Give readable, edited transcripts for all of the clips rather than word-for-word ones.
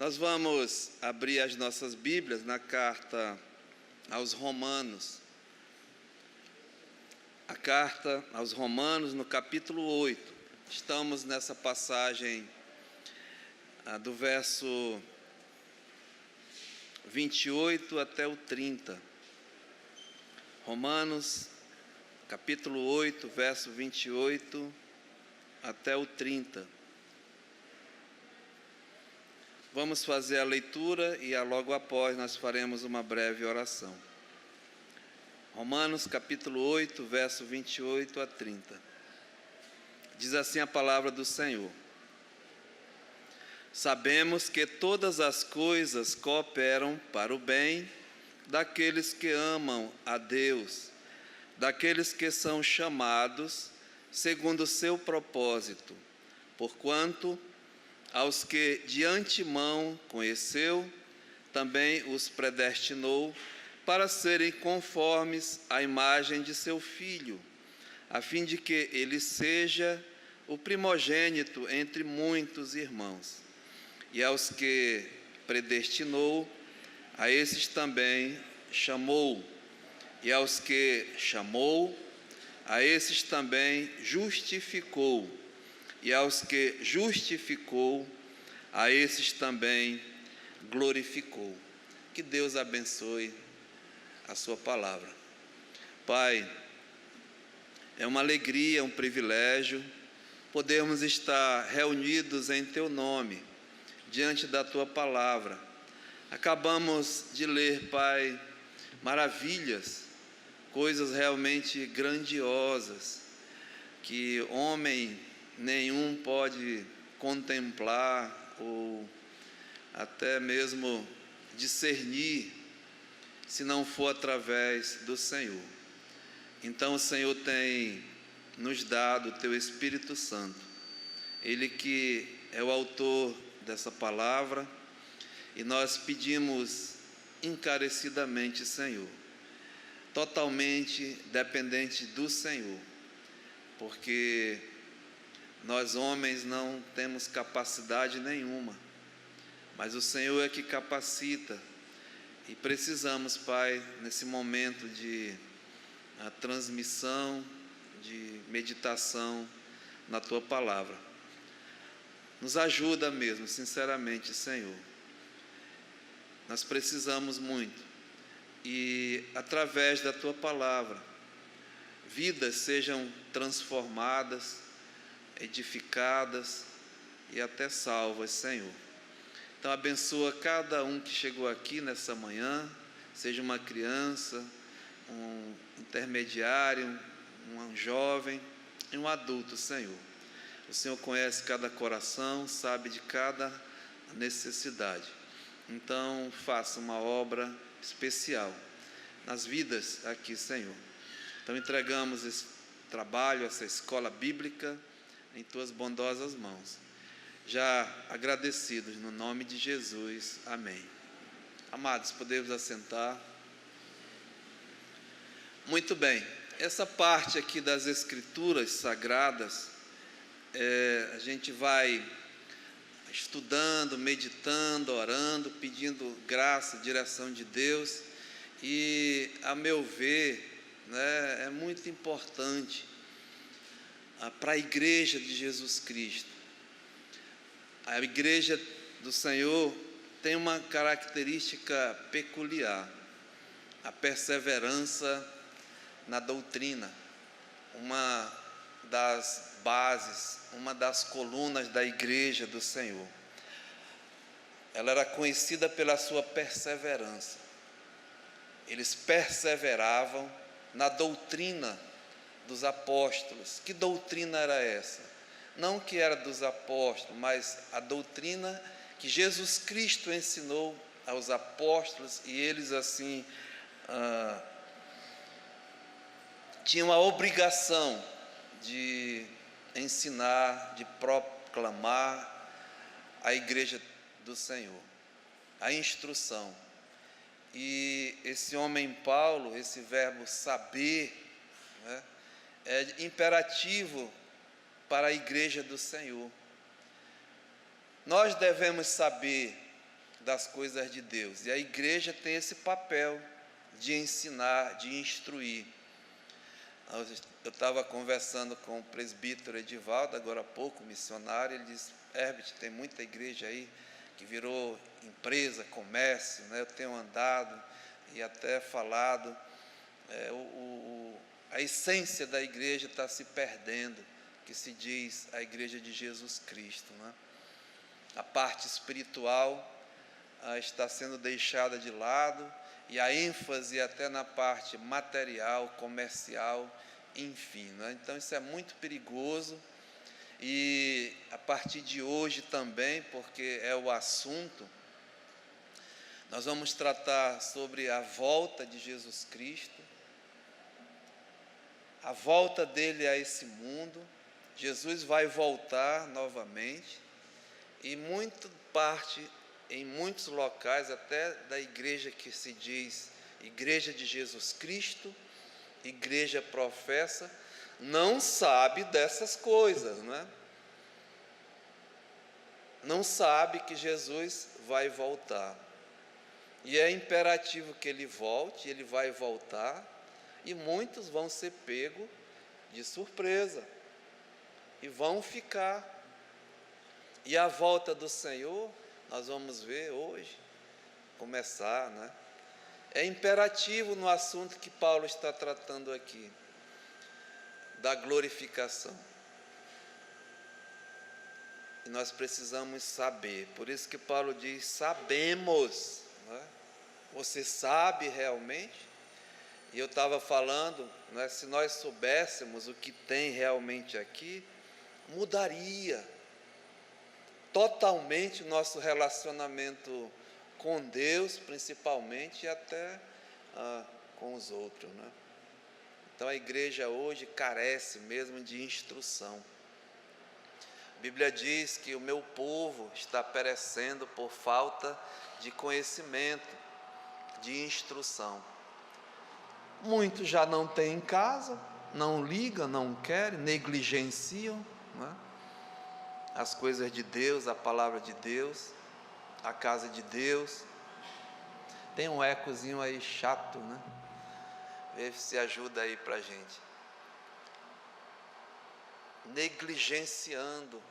Nós vamos abrir as nossas Bíblias na carta aos Romanos. A carta aos Romanos, no capítulo 8. Estamos nessa passagem do verso 28 até o 30. Romanos, capítulo 8, verso 28 até o 30. Vamos fazer a leitura e logo após nós faremos uma breve oração. Romanos capítulo 8, verso 28 a 30. Diz assim a palavra do Senhor: Sabemos que todas as coisas cooperam para o bem daqueles que amam a Deus, daqueles que são chamados segundo o seu propósito, porquanto aos que de antemão conheceu, também os predestinou para serem conformes à imagem de seu Filho, a fim de que ele seja o primogênito entre muitos irmãos. E aos que predestinou, a esses também chamou. E aos que chamou, a esses também justificou. E aos que justificou, a esses também glorificou. Que Deus abençoe a sua palavra. Pai, é uma alegria, um privilégio podermos estar reunidos em Teu nome, diante da Tua palavra. Acabamos de ler, Pai, maravilhas, coisas realmente grandiosas, que homem nenhum pode contemplar ou até mesmo discernir, se não for através do Senhor. Então o Senhor tem nos dado o Teu Espírito Santo, Ele que é o autor dessa palavra, e nós pedimos encarecidamente, Senhor, totalmente dependente do Senhor, porque nós homens não temos capacidade nenhuma, mas o Senhor é que capacita, e precisamos, Pai, nesse momento de transmissão, de meditação na Tua palavra. Nos ajuda mesmo, sinceramente, Senhor. Nós precisamos muito, e através da Tua palavra, vidas sejam transformadas, edificadas e até salvas, Senhor. Então abençoa cada um que chegou aqui nessa manhã, seja uma criança, um intermediário, um jovem e um adulto, Senhor. O Senhor conhece cada coração, sabe de cada necessidade. Então faça uma obra especial nas vidas aqui, Senhor. Então entregamos esse trabalho, essa escola bíblica em Tuas bondosas mãos, já agradecidos no nome de Jesus, amém. Amados, podemos assentar. Muito bem, essa parte aqui das Escrituras Sagradas, a gente vai estudando, meditando, orando, pedindo graça, direção de Deus, e a meu ver, é muito importante para a igreja de Jesus Cristo. A igreja do Senhor tem uma característica peculiar: a perseverança na doutrina. Uma das bases, uma das colunas da igreja do Senhor. Ela era conhecida pela sua perseverança. Eles perseveravam na doutrina dos apóstolos. Que doutrina era essa? Não que era dos apóstolos, mas a doutrina que Jesus Cristo ensinou aos apóstolos, e eles assim tinham a obrigação de ensinar, de proclamar a igreja do Senhor, a instrução. E esse homem Paulo, esse verbo saber, é imperativo para a igreja do Senhor. Nós devemos saber das coisas de Deus. E a igreja tem esse papel de ensinar, de instruir. Eu estava conversando com o presbítero Edivaldo, agora há pouco, missionário, ele disse: Herbert, tem muita igreja aí que virou empresa, comércio, né? Eu tenho andado e até falado, a essência da igreja está se perdendo, que se diz a igreja de Jesus Cristo, né? A parte espiritual está sendo deixada de lado, e a ênfase até na parte material, comercial, enfim, né? Então isso é muito perigoso, e a partir de hoje também, porque é o assunto, nós vamos tratar sobre a volta de Jesus Cristo, a volta dele a esse mundo. Jesus vai voltar novamente, e muito parte, em muitos locais, até da igreja que se diz Igreja de Jesus Cristo, igreja professa, não sabe dessas coisas, não é? Não sabe que Jesus vai voltar. E é imperativo que ele volte, ele vai voltar, e muitos vão ser pegos de surpresa, e vão ficar. E a volta do Senhor, nós vamos ver hoje, começar, né? É imperativo no assunto que Paulo está tratando aqui, da glorificação. E nós precisamos saber, por isso que Paulo diz: sabemos, né? Você sabe realmente? E eu estava falando, né, se nós soubéssemos o que tem realmente aqui, mudaria totalmente o nosso relacionamento com Deus, principalmente, e até com os outros, né? Então a igreja hoje carece mesmo de instrução. A Bíblia diz que o meu povo está perecendo por falta de conhecimento, de instrução. Muitos já não têm em casa, não ligam, não querem, negligenciam, né? As coisas de Deus, a palavra de Deus, a casa de Deus. Tem um ecozinho aí chato, né? Vê se ajuda aí para a gente. Negligenciando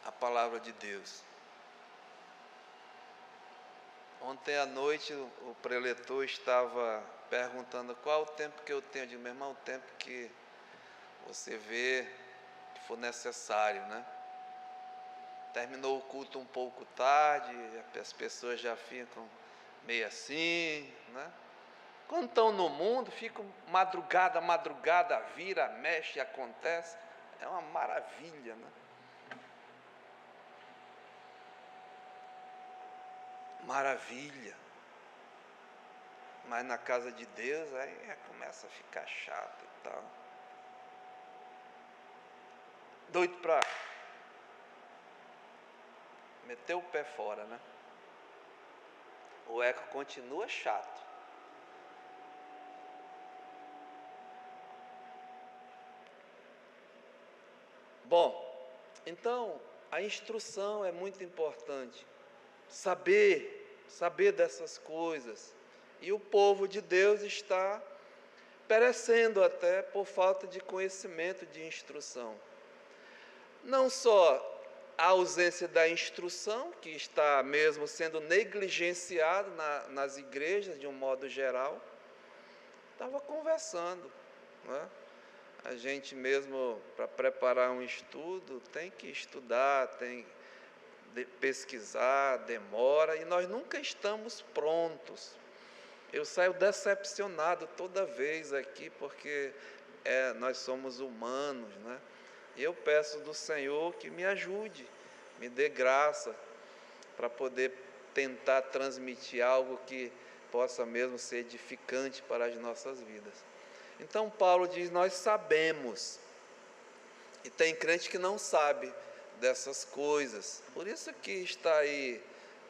a palavra de Deus. Ontem à noite o preletor estava perguntando qual o tempo que eu tenho. Eu digo: meu irmão, o tempo que você vê que for necessário, né? Terminou o culto um pouco tarde, as pessoas já ficam meio assim, né? Quando estão no mundo, ficam madrugada, vira, mexe, acontece. É uma maravilha, né? Maravilha. Mas na casa de Deus, aí começa a ficar chato e tal. Doido para meter o pé fora, né? O eco continua chato. Bom, então a instrução é muito importante. Saber dessas coisas. E o povo de Deus está perecendo até por falta de conhecimento, de instrução. Não só a ausência da instrução, que está mesmo sendo negligenciado nas igrejas de um modo geral. Estava conversando, né? A gente mesmo, para preparar um estudo, tem que estudar, tem que pesquisar, demora, e nós nunca estamos prontos. Eu saio decepcionado toda vez aqui, porque nós somos humanos, né? E eu peço do Senhor que me ajude, me dê graça, para poder tentar transmitir algo que possa mesmo ser edificante para as nossas vidas. Então Paulo diz: nós sabemos, e tem crente que não sabe dessas coisas, por isso que está aí,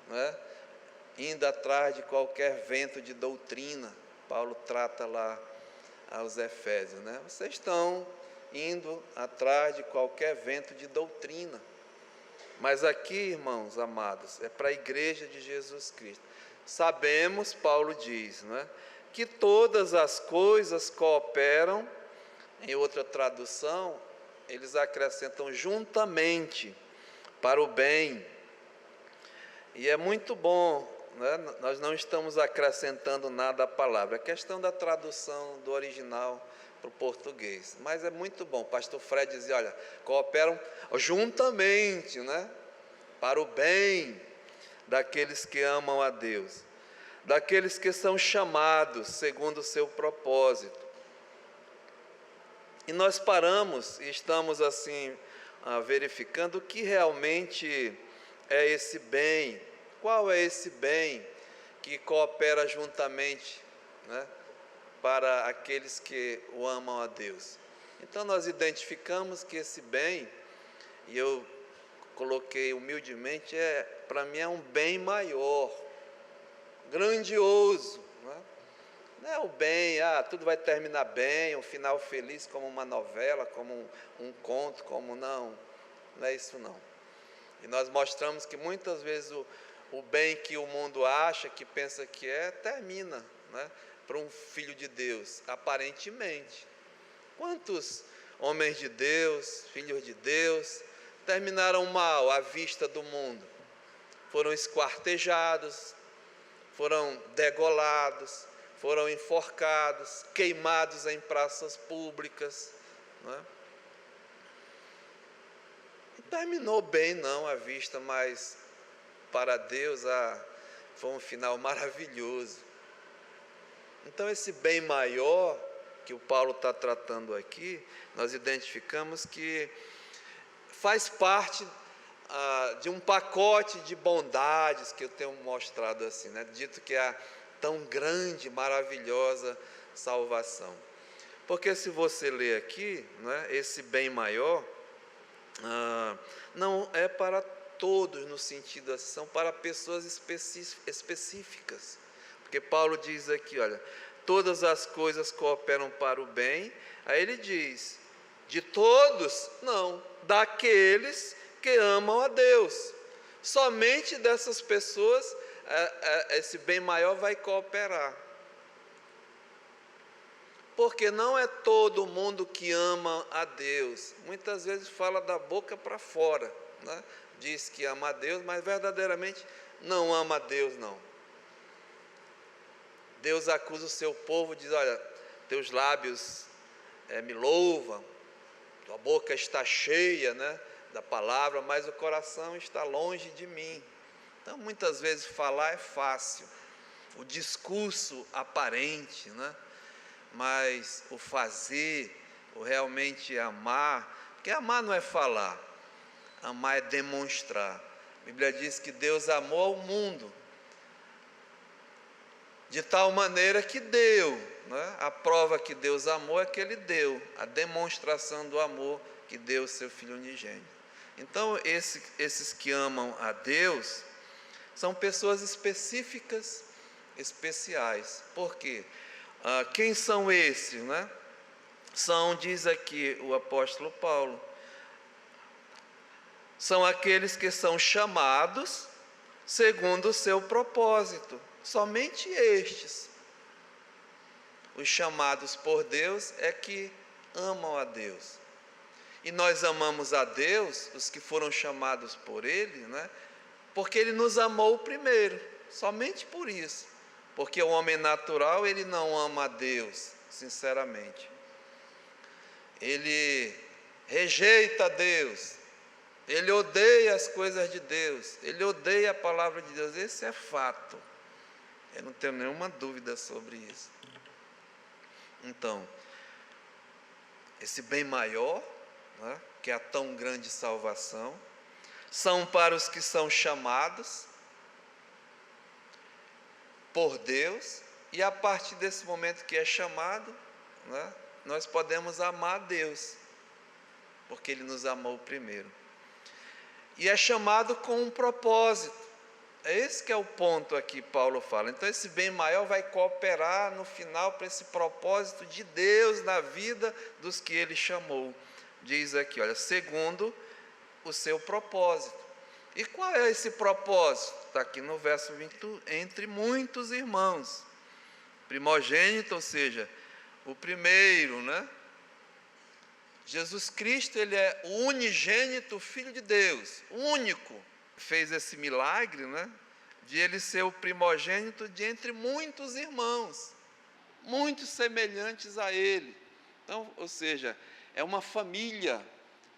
né, indo atrás de qualquer vento de doutrina. Paulo trata lá aos Efésios, né? Vocês estão indo atrás de qualquer vento de doutrina. Mas aqui, irmãos amados, é para a igreja de Jesus Cristo. Sabemos, Paulo diz, né, que todas as coisas cooperam, em outra tradução, eles acrescentam juntamente para o bem. E é muito bom, né? Nós não estamos acrescentando nada à palavra, é questão da tradução do original para o português, mas é muito bom. O pastor Fred dizia, olha, cooperam juntamente, né? Para o bem daqueles que amam a Deus, daqueles que são chamados segundo o seu propósito. E nós paramos e estamos assim verificando o que realmente é esse bem. Qual é esse bem que coopera juntamente, né, para aqueles que o amam a Deus? Então nós identificamos que esse bem, e eu coloquei humildemente, para mim é um bem maior, grandioso, né? Não é o bem, tudo vai terminar bem, um final feliz como uma novela, como um conto, como não é isso não. E nós mostramos que muitas vezes o bem que o mundo acha, que pensa que termina, né, para um filho de Deus, aparentemente. Quantos homens de Deus, filhos de Deus, terminaram mal à vista do mundo? Foram esquartejados, foram degolados, foram enforcados, queimados em praças públicas, né? Não terminou bem não à vista, mas para Deus foi um final maravilhoso. Então esse bem maior que o Paulo está tratando aqui, nós identificamos que faz parte de um pacote de bondades que eu tenho mostrado assim, né? Dito que é tão grande, maravilhosa salvação. Porque se você ler aqui, né, esse bem maior não é para todos, no sentido assim, são para pessoas específicas. Porque Paulo diz aqui, olha, todas as coisas cooperam para o bem. Aí ele diz, de todos, não, daqueles que amam a Deus. Somente dessas pessoas esse bem maior vai cooperar. Porque não é todo mundo que ama a Deus. Muitas vezes fala da boca para fora, né? Diz que ama a Deus, mas verdadeiramente não ama a Deus, não. Deus acusa o seu povo, diz, olha, teus lábios me louvam, tua boca está cheia, né, da palavra, mas o coração está longe de mim. Então, muitas vezes falar é fácil, o discurso aparente, né? Mas o fazer, o realmente amar, porque amar não é falar, amar é demonstrar. A Bíblia diz que Deus amou ao mundo, de tal maneira que deu, né? A prova que Deus amou é que Ele deu, a demonstração do amor que deu o seu Filho unigênito. Então, esses que amam a Deus, são pessoas específicas, especiais. Por quê? Quem são esses, né? Diz aqui o apóstolo Paulo, são aqueles que são chamados segundo o seu propósito. Somente estes, os chamados por Deus, é que amam a Deus. E nós amamos a Deus, os que foram chamados por Ele, né? Porque Ele nos amou primeiro, somente por isso. Porque o homem natural, ele não ama a Deus, sinceramente. Ele rejeita Deus, ele odeia as coisas de Deus, ele odeia a palavra de Deus. Esse é fato, eu não tenho nenhuma dúvida sobre isso. Então, esse bem maior, né, que é a tão grande salvação, são para os que são chamados por Deus, e a partir desse momento que é chamado, né, nós podemos amar a Deus, porque Ele nos amou primeiro. E é chamado com um propósito. É esse que é o ponto aqui, Paulo fala. Então esse bem maior vai cooperar no final para esse propósito de Deus na vida dos que Ele chamou. Diz aqui, olha, segundo o seu propósito. E qual é esse propósito? Está aqui no verso 20, entre muitos irmãos. Primogênito, ou seja, o primeiro, né? Jesus Cristo, ele é o unigênito Filho de Deus, único. Fez esse milagre, né? De ele ser o primogênito de entre muitos irmãos, muitos semelhantes a ele. Então, ou seja, é uma família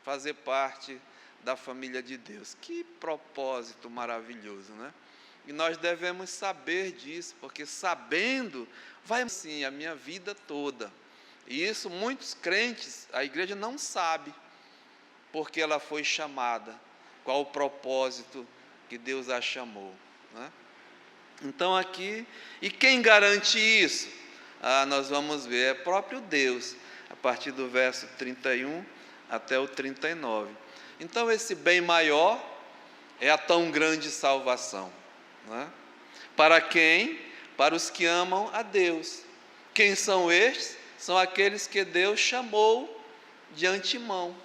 fazer parte da família de Deus. Que propósito maravilhoso, né? E nós devemos saber disso, porque sabendo, vai assim a minha vida toda. E isso muitos crentes, a igreja não sabe, porque ela foi chamada, qual o propósito que Deus a chamou, né? Então aqui, e quem garante isso? Nós vamos ver, é próprio Deus, a partir do verso 31 até o 39. Então esse bem maior é a tão grande salvação, né? Para quem? Para os que amam a Deus. Quem são estes? São aqueles que Deus chamou de antemão.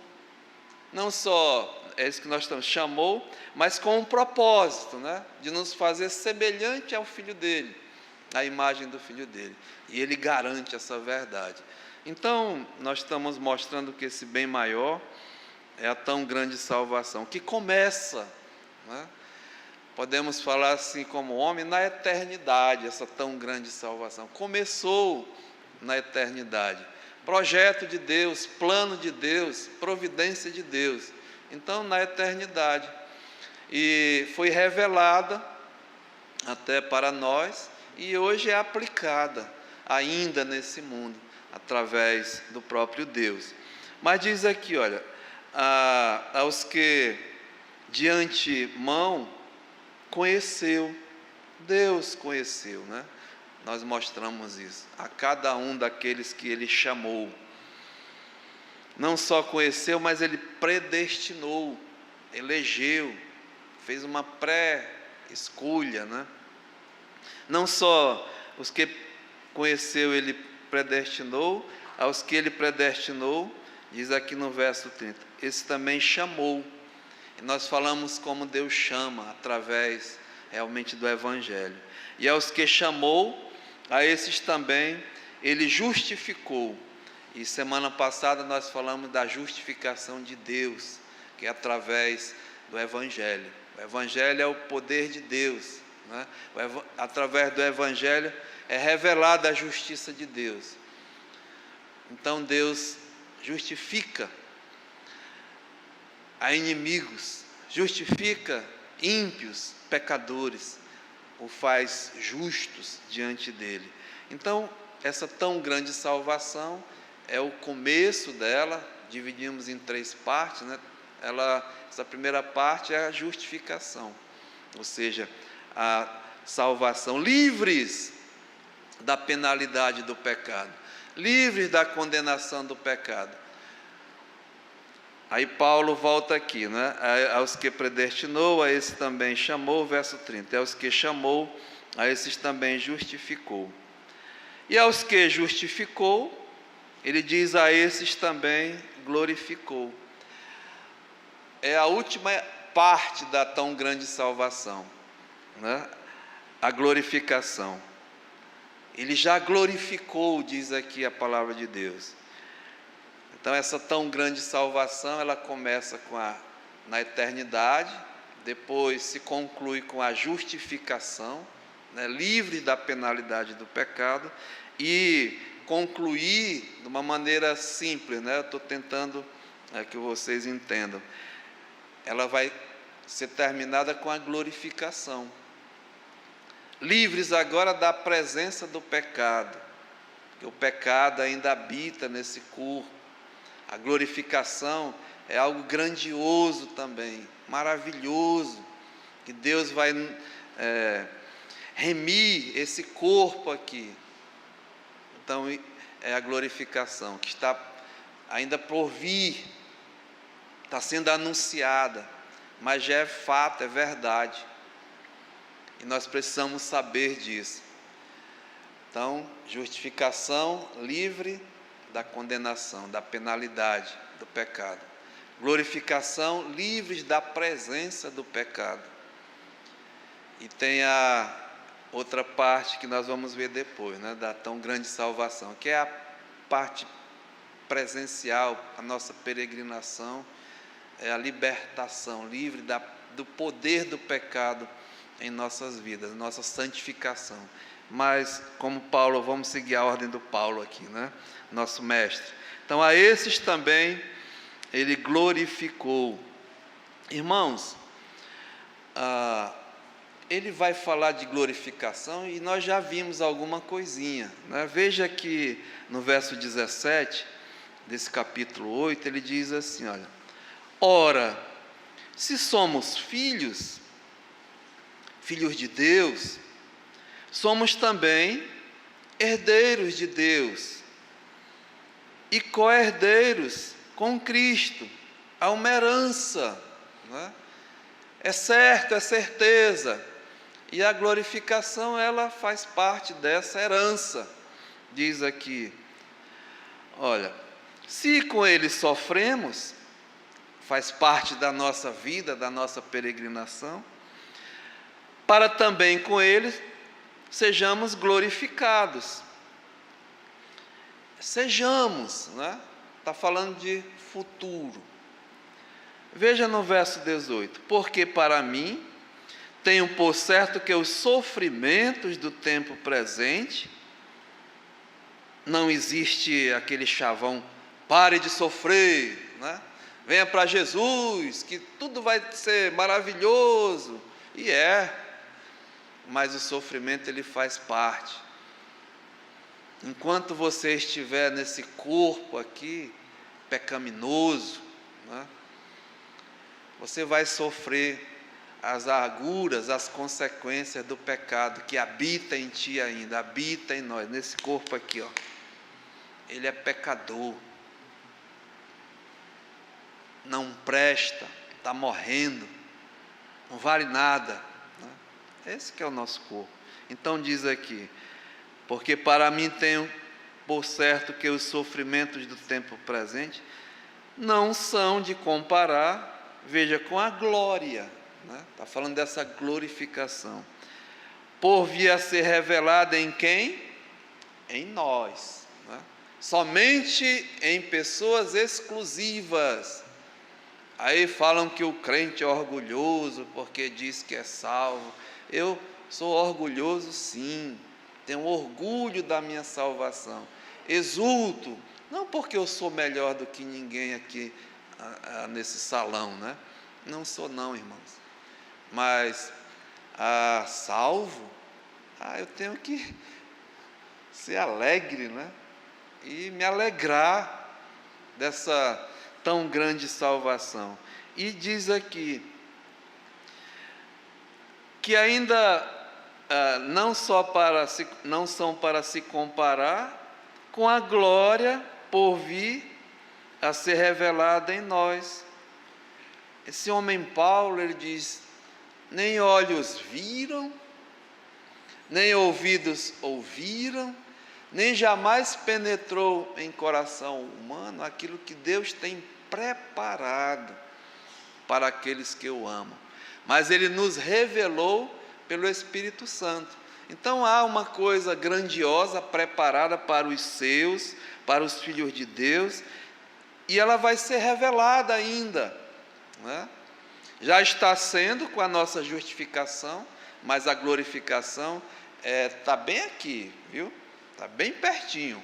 Não só é isso que nós estamos, chamou, mas com um propósito, né? De nos fazer semelhante ao Filho dele, a imagem do Filho dele. E ele garante essa verdade. Então, nós estamos mostrando que esse bem maior é a tão grande salvação, que começa, né? Podemos falar assim como homem, na eternidade, essa tão grande salvação. Começou na eternidade. Projeto de Deus, plano de Deus, providência de Deus. Então, na eternidade. E foi revelada até para nós e hoje é aplicada ainda nesse mundo, através do próprio Deus. Mas diz aqui, olha, aos que de antemão conheceu, Deus conheceu, né? Nós mostramos isso, a cada um daqueles que ele chamou. Não só conheceu, mas ele predestinou, elegeu, fez uma pré-escolha, né? Não só os que conheceu, ele predestinou, aos que ele predestinou, diz aqui no verso 30, esse também chamou. E nós falamos como Deus chama, através realmente do Evangelho. E aos que chamou, a esses também ele justificou. E semana passada nós falamos da justificação de Deus, que é através do Evangelho. O Evangelho é o poder de Deus, né? Através do Evangelho é revelada a justiça de Deus. Então Deus justifica a inimigos, justifica ímpios, pecadores, o faz justos diante dele. Então, essa tão grande salvação é o começo dela, dividimos em 3 partes, né? Essa primeira parte é a justificação, ou seja, a salvação, livres da penalidade do pecado, livres da condenação do pecado. Aí Paulo volta aqui, né? Aos que predestinou, a esse também chamou, verso 30, aos que chamou, a esses também justificou. E aos que justificou, ele diz, a esses também glorificou. É a última parte da tão grande salvação, né? A glorificação. Ele já glorificou, diz aqui a palavra de Deus. Então, essa tão grande salvação, ela começa na eternidade, depois se conclui com a justificação, né, livre da penalidade do pecado, e concluir de uma maneira simples, né, eu estou tentando que vocês entendam. Ela vai ser terminada com a glorificação. Livres agora da presença do pecado, porque o pecado ainda habita nesse corpo. A glorificação é algo grandioso também, maravilhoso, que Deus vai remir esse corpo aqui. Então, é a glorificação que está ainda por vir, está sendo anunciada, mas já é fato, é verdade. E nós precisamos saber disso. Então, justificação livre da condenação, da penalidade do pecado. Glorificação, livres da presença do pecado. E tem a outra parte que nós vamos ver depois, né, da tão grande salvação, que é a parte presencial, a nossa peregrinação, é a libertação, livre do poder do pecado em nossas vidas, nossa santificação. Mas, como Paulo, vamos seguir a ordem do Paulo aqui, né, nosso mestre. Então, a esses também ele glorificou. Irmãos, ele vai falar de glorificação e nós já vimos alguma coisinha, né? Veja que no verso 17 desse capítulo 8, ele diz assim, olha: ora, se somos filhos de Deus, somos também herdeiros de Deus e co-herdeiros com Cristo. Há uma herança, né? É certo, é certeza. E a glorificação, ela faz parte dessa herança. Diz aqui, olha, se com ele sofremos, faz parte da nossa vida, da nossa peregrinação, para também com ele sejamos glorificados. Sejamos, né? Está falando de futuro. Veja no verso 18: porque para mim tenho por certo que os sofrimentos do tempo presente, não existe aquele chavão, pare de sofrer, né? Venha para Jesus, que tudo vai ser maravilhoso, e mas o sofrimento ele faz parte. Enquanto você estiver nesse corpo aqui, pecaminoso, né, você vai sofrer as agruras, as consequências do pecado que habita em ti ainda, habita em nós, nesse corpo aqui, ó. Ele é pecador, não presta, está morrendo, não vale nada, né? Esse que é o nosso corpo. Então diz aqui, porque para mim tenho por certo que os sofrimentos do tempo presente não são de comparar, veja, com a glória, né? Está falando dessa glorificação, por vir a ser revelada em quem? Em nós, né? Somente em pessoas exclusivas. Aí falam que o crente é orgulhoso porque diz que é salvo. Eu sou orgulhoso, sim, tenho orgulho da minha salvação, exulto, não porque eu sou melhor do que ninguém aqui nesse salão, né? Não sou não, irmãos, mas salvo, eu tenho que ser alegre, né? E me alegrar dessa tão grande salvação. E diz aqui que ainda não são para se comparar com a glória por vir a ser revelada em nós. Esse homem Paulo, ele diz, nem olhos viram, nem ouvidos ouviram, nem jamais penetrou em coração humano aquilo que Deus tem preparado para aqueles que o amam. Mas Ele nos revelou pelo Espírito Santo. Então há uma coisa grandiosa preparada para os seus, para os filhos de Deus, e ela vai ser revelada ainda, né? Já está sendo com a nossa justificação, mas a glorificação está bem aqui, viu? Está bem pertinho.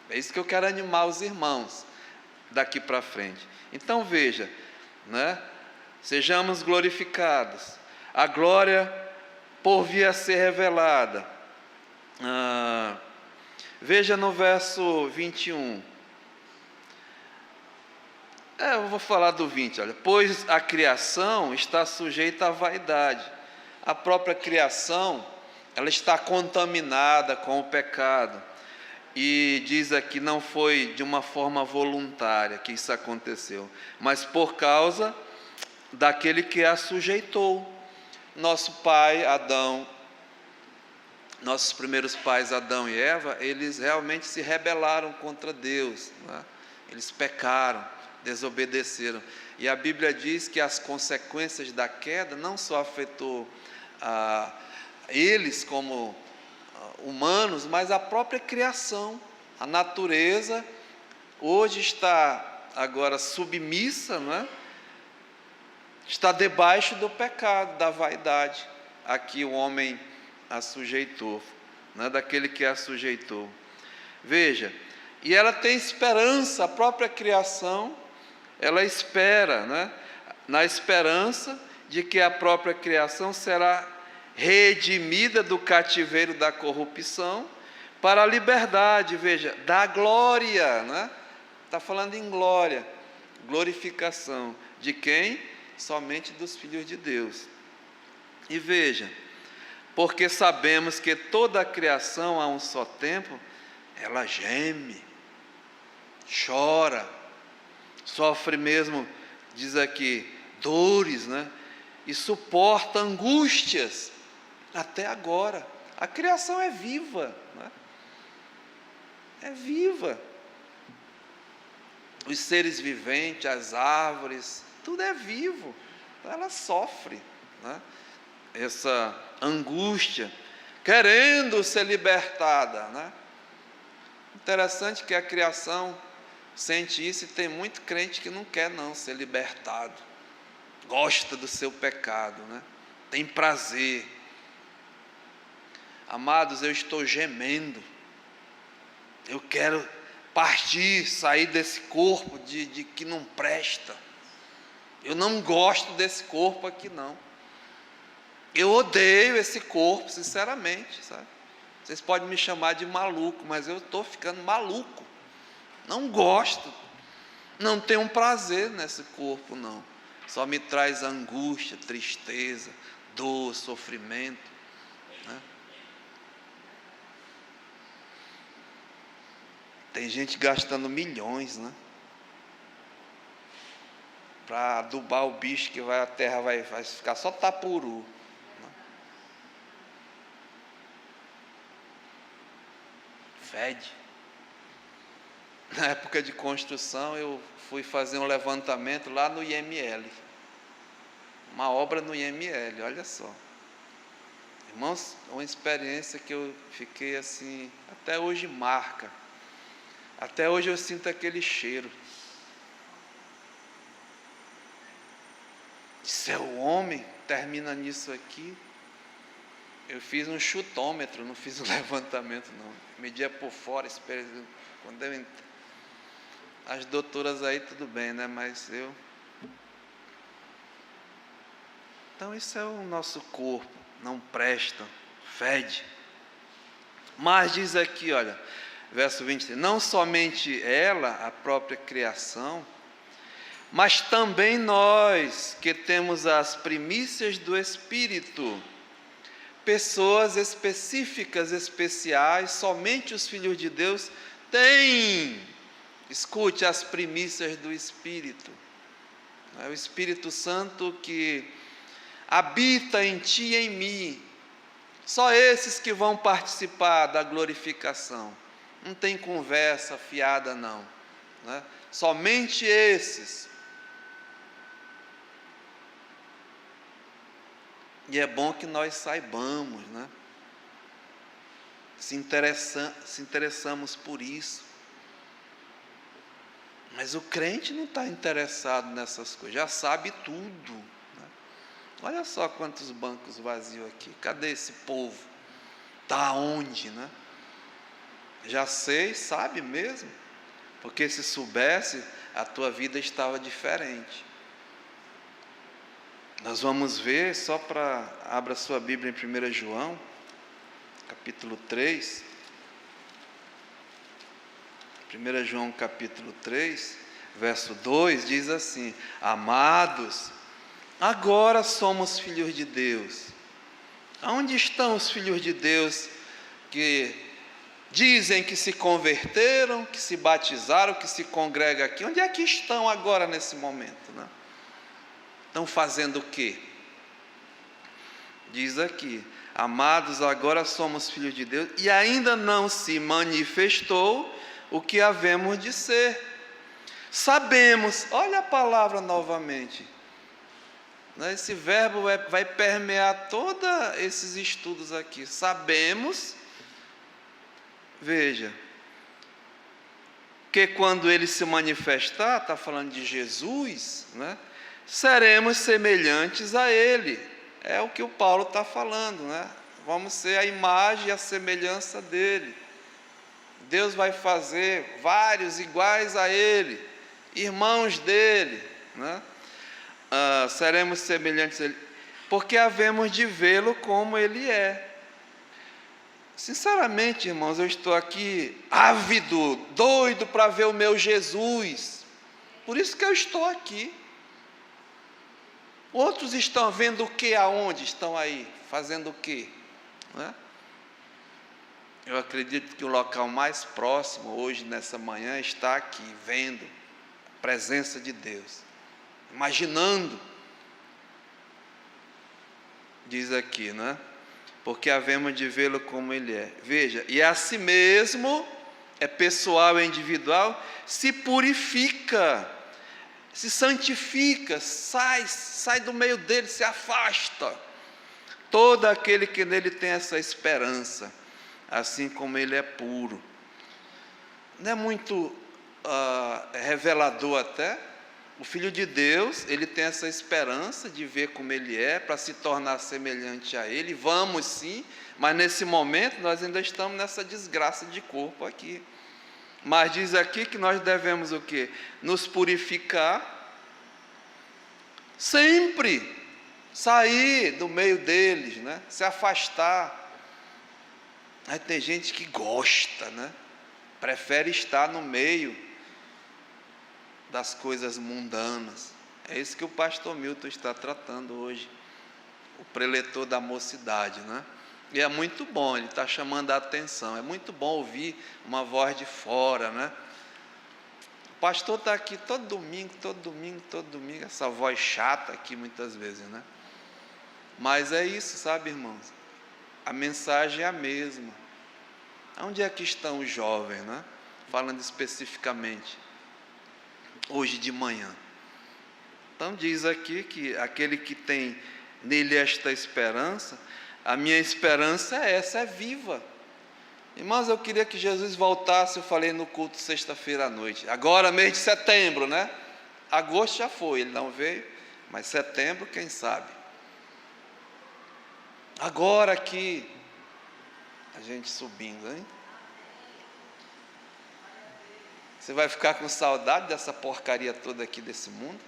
É isso que eu quero animar os irmãos daqui para frente. Então veja, né? Sejamos glorificados. A glória por vir a ser revelada. Veja no verso 21. Eu vou falar do 20, olha. Pois a criação está sujeita à vaidade. A própria criação, ela está contaminada com o pecado. E diz aqui, não foi de uma forma voluntária que isso aconteceu, mas por causa daquele que a sujeitou. Nosso pai Adão, nossos primeiros pais Adão e Eva, eles realmente se rebelaram contra Deus, né? Eles pecaram, desobedeceram. E a Bíblia diz que as consequências da queda não só afetou eles como humanos, mas a própria criação. A natureza hoje está agora submissa, não é? Está debaixo do pecado, da vaidade. Aqui o homem a sujeitou, não é? Daquele que a sujeitou. Veja, e ela tem esperança, a própria criação, ela espera, né? Na esperança de que a própria criação será redimida do cativeiro da corrupção para a liberdade, veja, da glória, né? Está falando em glória, glorificação, de quem? Somente dos filhos de Deus. E veja, porque sabemos que toda a criação a um só tempo, ela geme, chora, sofre mesmo, diz aqui, dores, né? E suporta angústias até agora. A criação é viva, né? É viva. Os seres viventes, as árvores, tudo é vivo. Ela sofre, né? Essa angústia, querendo ser libertada, né? Interessante que a criação sente isso, e tem muito crente que não quer não ser libertado, gosta do seu pecado, né? Tem prazer. Amados, eu estou gemendo, eu quero partir, sair desse corpo de que não presta. Eu não gosto desse corpo aqui não. Eu odeio esse corpo, sinceramente, sabe? Vocês podem me chamar de maluco, mas eu estou ficando maluco. Não gosto, não tenho um prazer nesse corpo, não. Só me traz angústia, tristeza, dor, sofrimento, né? Tem gente gastando milhões, né? Para adubar o bicho que vai, a terra vai ficar só tapuru. Né? Fede. Na época de construção, eu fui fazer um levantamento lá no IML. Uma obra no IML, olha só. Irmãos, uma experiência que eu fiquei assim, até hoje marca. Até hoje eu sinto aquele cheiro. Se é o homem, termina nisso aqui. Eu fiz um chutômetro, não fiz um levantamento não. Media por fora, quando eu entrei. As doutoras aí tudo bem, né? Mas eu... Então isso é o nosso corpo, não presta, fede. Mas diz aqui, olha, verso 23, não somente ela, a própria criação, mas também nós, que temos as primícias do Espírito, pessoas específicas, especiais, somente os filhos de Deus têm. Escute, as primícias do Espírito. É o Espírito Santo que habita em ti e em mim. Só esses que vão participar da glorificação. Não tem conversa fiada não, né? Somente esses. E é bom que nós saibamos, né? Se interessamos por isso. Mas o crente não está interessado nessas coisas, já sabe tudo, né? Olha só quantos bancos vazios aqui, cadê esse povo? Está onde, né? Já sei, sabe mesmo, porque se soubesse, a tua vida estava diferente. Nós vamos ver, só para, abra sua Bíblia em 1 João, capítulo 3, 1 João capítulo 3, verso 2, diz assim: amados, agora somos filhos de Deus. Aonde estão os filhos de Deus que dizem que se converteram, que se batizaram, que se congregam aqui? Onde é que estão agora nesse momento, né? Estão fazendo o quê? Diz aqui: amados, agora somos filhos de Deus e ainda não se manifestou o que havemos de ser. Sabemos, olha a palavra novamente. Esse verbo vai permear todos esses estudos aqui. Sabemos, veja, que quando ele se manifestar, está falando de Jesus, né? Seremos semelhantes a ele. É o que o Paulo está falando, né? Vamos ser a imagem e a semelhança dele. Deus vai fazer vários iguais a ele, irmãos dele, né? Seremos semelhantes a ele, porque havemos de vê-lo como ele é. Sinceramente, irmãos, eu estou aqui ávido, doido para ver o meu Jesus. Por isso que eu estou aqui. Outros estão vendo o que, aonde estão aí, fazendo o que, né? Eu acredito que o local mais próximo hoje, nessa manhã, está aqui, vendo a presença de Deus, imaginando, diz aqui, né? Porque havemos de vê-lo como ele é. Veja, e a si mesmo, é pessoal, é individual, se purifica, se santifica, sai do meio dele, se afasta. Todo aquele que nele tem essa esperança, assim como ele é puro. Não é muito revelador até? O Filho de Deus, ele tem essa esperança de ver como ele é, para se tornar semelhante a ele. Vamos sim, mas nesse momento nós ainda estamos nessa desgraça de corpo aqui. Mas diz aqui que nós devemos o quê? Nos purificar, sempre sair do meio deles, né? Se afastar. Aí tem gente que gosta, né? Prefere estar no meio das coisas mundanas. É isso que o pastor Milton está tratando hoje, o preletor da mocidade, né? E é muito bom, ele está chamando a atenção. É muito bom ouvir uma voz de fora, né? O pastor está aqui todo domingo, essa voz chata aqui muitas vezes, né? Mas é isso, sabe, irmãos? A mensagem é a mesma. Onde é que estão os jovens, né? Falando especificamente, hoje de manhã. Então diz aqui que aquele que tem nele esta esperança, a minha esperança é essa, é viva. Irmãos, eu queria que Jesus voltasse, eu falei no culto sexta-feira à noite, agora mês de setembro, né? Agosto já foi, ele não veio, mas setembro, quem sabe? Agora aqui, a gente subindo, hein? Você vai ficar com saudade dessa porcaria toda aqui desse mundo?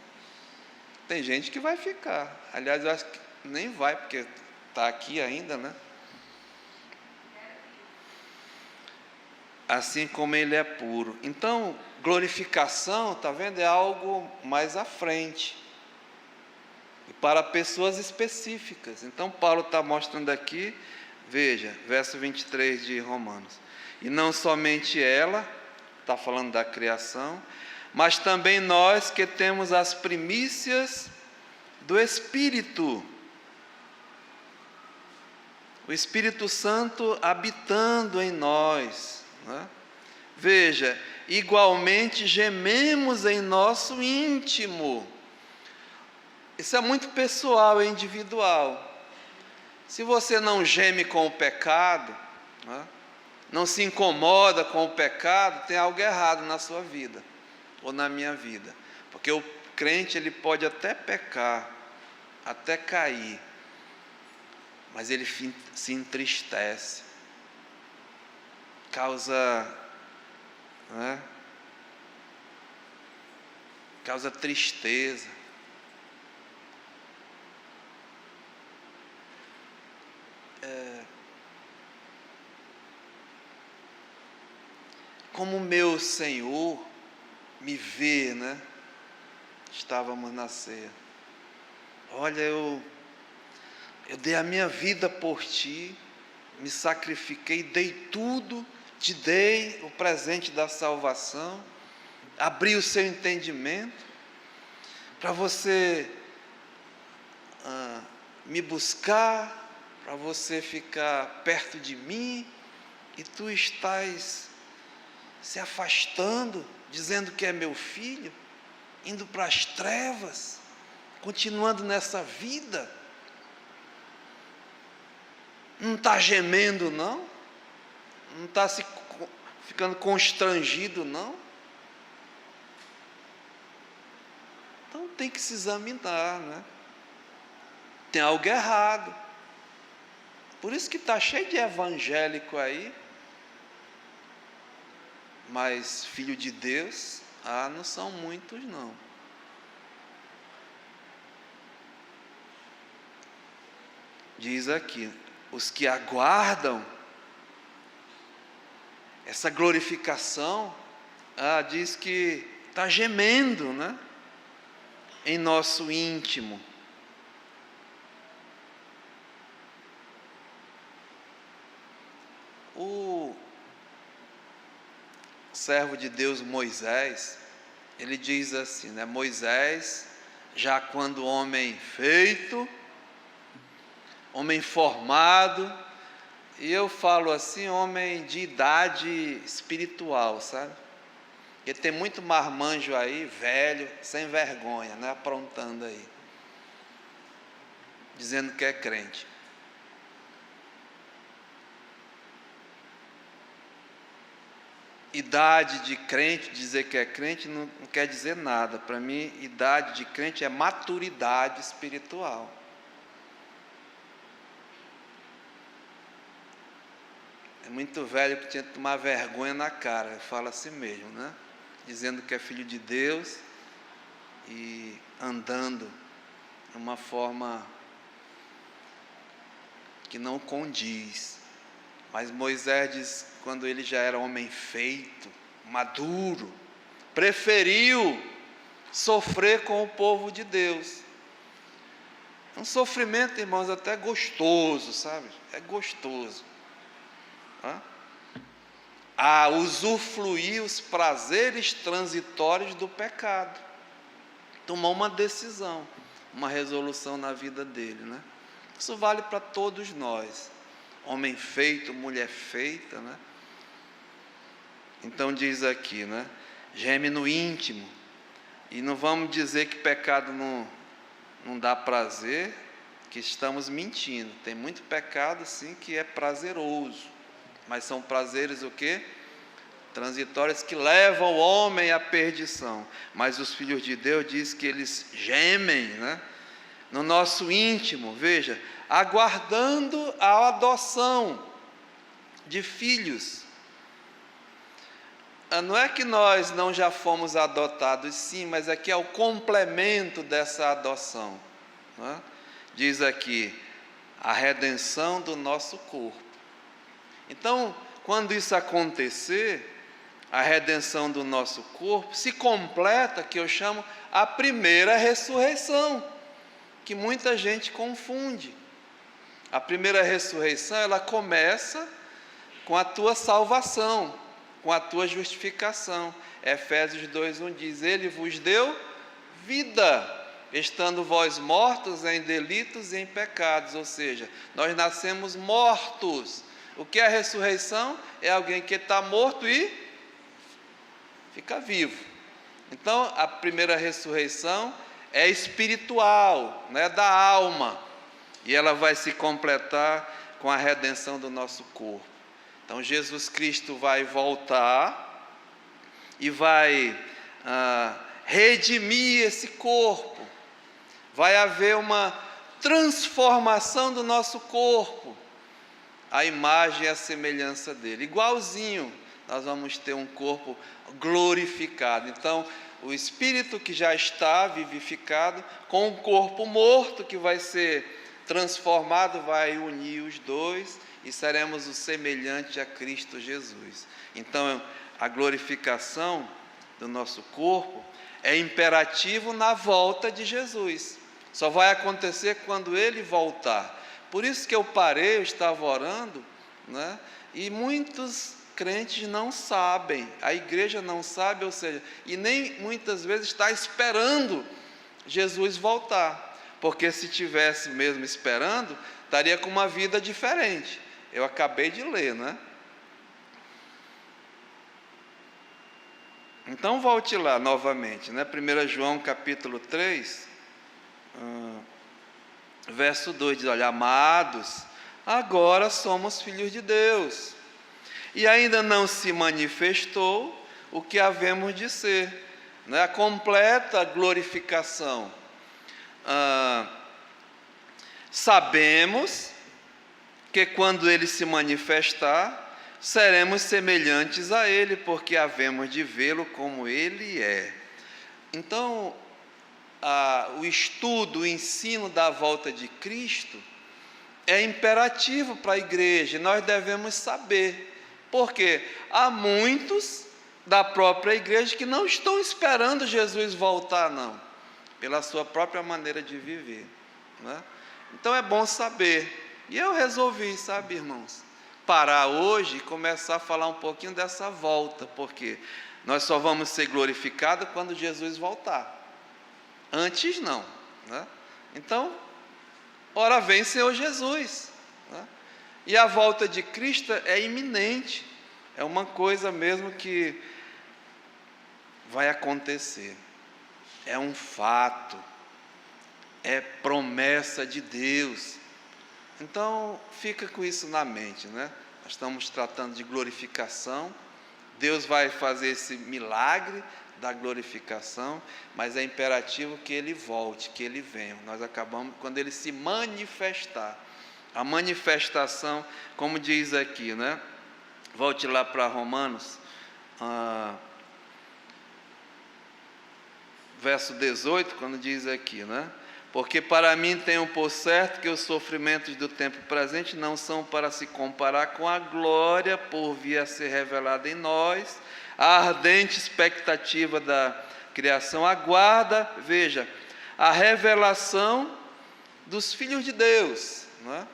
Tem gente que vai ficar. Aliás, eu acho que nem vai, porque está aqui ainda, né? Assim como ele é puro. Então, glorificação, está vendo? É algo mais à frente. E para pessoas específicas. Então, Paulo está mostrando aqui, veja, verso 23 de Romanos. E não somente ela, está falando da criação, mas também nós que temos as primícias do Espírito. O Espírito Santo habitando em nós, né? Veja, igualmente gememos em nosso íntimo. Isso é muito pessoal, é individual. Se você não geme com o pecado, né? Não se incomoda com o pecado, tem algo errado na sua vida, ou na minha vida. Porque o crente, ele pode até pecar, até cair, mas ele se entristece, causa, né? Causa tristeza. Como o meu Senhor me vê, né? Estávamos na ceia. Olha, eu dei a minha vida por ti, me sacrifiquei, dei tudo, te dei o presente da salvação, abri o seu entendimento, para você me buscar, para você ficar perto de mim, e tu estás se afastando. dizendo que é meu filho, indo para as trevas, continuando nessa vida? Não está gemendo, não? Não está ficando constrangido, não? Então tem que se examinar, né? Tem algo errado. Por isso que está cheio de evangélico aí, mas filho de Deus, não são muitos, não. Diz aqui, os que aguardam essa glorificação, diz que está gemendo, né? Em nosso íntimo. O servo de Deus Moisés, ele diz assim, né? Moisés, já quando homem feito, homem formado, e eu falo assim, homem de idade espiritual, sabe? Porque tem muito marmanjo aí, velho, sem vergonha, né? Aprontando aí, dizendo que é crente. Idade de crente, dizer que é crente não quer dizer nada. Para mim, idade de crente é maturidade espiritual. É muito velho que tinha que tomar vergonha na cara, fala assim mesmo, né? Dizendo que é filho de Deus e andando de uma forma que não condiz. Mas Moisés diz, quando ele já era homem feito, maduro, preferiu sofrer com o povo de Deus. Um sofrimento, irmãos, até gostoso, sabe? É gostoso. Usufruir os prazeres transitórios do pecado. Tomou uma decisão, uma resolução na vida dele, né? Isso vale para todos nós. Homem feito, mulher feita, né? Então diz aqui, né? Geme no íntimo. E não vamos dizer que pecado não dá prazer, que estamos mentindo. Tem muito pecado, sim, que é prazeroso. Mas são prazeres o quê? Transitórios que levam o homem à perdição. Mas os filhos de Deus diz que eles gemem, né? No nosso íntimo, veja, aguardando a adoção de filhos. Não é que nós não já fomos adotados, sim, mas aqui é o complemento dessa adoção, né? Diz aqui, a redenção do nosso corpo. Então, quando isso acontecer, a redenção do nosso corpo se completa, que eu chamo a primeira ressurreição, que muita gente confunde. A primeira ressurreição, ela começa com a tua salvação, com a tua justificação. Efésios 2:1 diz, ele vos deu vida, estando vós mortos em delitos e em pecados, ou seja, nós nascemos mortos. O que é a ressurreição? É alguém que está morto e fica vivo. Então, a primeira ressurreição é espiritual, né, da alma, e ela vai se completar com a redenção do nosso corpo. Então, Jesus Cristo vai voltar e vai redimir esse corpo. Vai haver uma transformação do nosso corpo, a imagem e a semelhança dele. Igualzinho, nós vamos ter um corpo glorificado. Então, o espírito que já está vivificado, com o corpo morto que vai ser transformado, vai unir os dois e seremos o semelhante a Cristo Jesus. Então, a glorificação do nosso corpo é imperativo na volta de Jesus. Só vai acontecer quando Ele voltar. Por isso que eu estava orando, né? E muitos crentes não sabem, a igreja não sabe, ou seja, e nem muitas vezes está esperando Jesus voltar, porque se tivesse mesmo esperando, estaria com uma vida diferente. Eu acabei de ler, né? Então volte lá novamente, né? 1 João capítulo 3, verso 2 diz: olha, amados, agora somos filhos de Deus, e ainda não se manifestou o que havemos de ser, né? A completa glorificação. Sabemos que quando Ele se manifestar, seremos semelhantes a Ele, porque havemos de vê-lo como Ele é. Então, o estudo, o ensino da volta de Cristo é imperativo para a igreja, nós devemos saber, porque há muitos da própria igreja que não estão esperando Jesus voltar, não, pela sua própria maneira de viver, né? Então é bom saber, e eu resolvi, sabe, irmãos, parar hoje e começar a falar um pouquinho dessa volta, porque nós só vamos ser glorificados quando Jesus voltar, antes não, né? Então, ora vem Senhor Jesus, né? E a volta de Cristo é iminente, é uma coisa mesmo que vai acontecer, é um fato, é promessa de Deus. Então fica com isso na mente, né? Nós estamos tratando de glorificação, Deus vai fazer esse milagre da glorificação, mas é imperativo que Ele volte, que Ele venha. Nós acabamos quando Ele se manifestar. A manifestação, como diz aqui, né? Volte lá para Romanos, verso 18, quando diz aqui, né? Porque para mim tenho por certo que os sofrimentos do tempo presente não são para se comparar com a glória por vir a ser revelada em nós. A ardente expectativa da criação aguarda, veja, a revelação dos filhos de Deus, não é?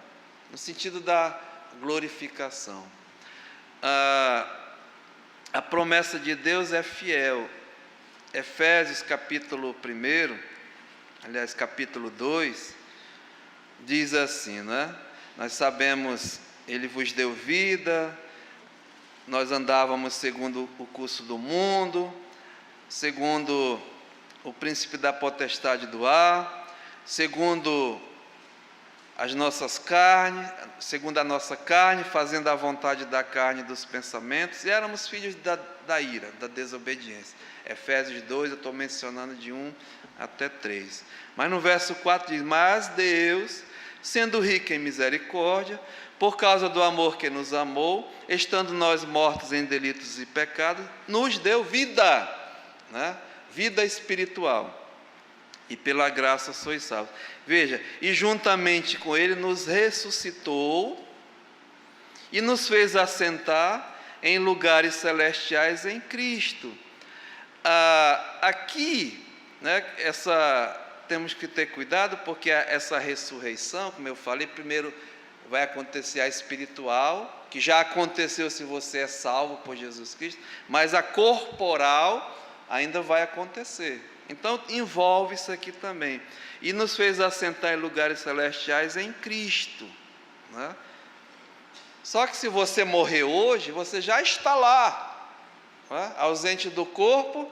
No sentido da glorificação. A promessa de Deus é fiel. Efésios capítulo 1, aliás, capítulo 2, diz assim, né? Nós sabemos, Ele vos deu vida, nós andávamos segundo o curso do mundo, segundo o príncipe da potestade do ar, segundo as nossas carnes, segundo a nossa carne, fazendo a vontade da carne e dos pensamentos, e éramos filhos da ira, da desobediência. Efésios 2, eu estou mencionando de 1 até 3. Mas no verso 4 diz: mas Deus, sendo rico em misericórdia, por causa do amor que nos amou, estando nós mortos em delitos e pecados, nos deu vida, né? Vida espiritual. E pela graça sois salvos. Veja, e juntamente com Ele nos ressuscitou e nos fez assentar em lugares celestiais em Cristo. Aqui, né, temos que ter cuidado, porque essa ressurreição, como eu falei, primeiro vai acontecer a espiritual, que já aconteceu se você é salvo por Jesus Cristo, mas a corporal ainda vai acontecer. Então envolve isso aqui também. E nos fez assentar em lugares celestiais em Cristo, né? Só que se você morrer hoje, você já está lá, né? Ausente do corpo,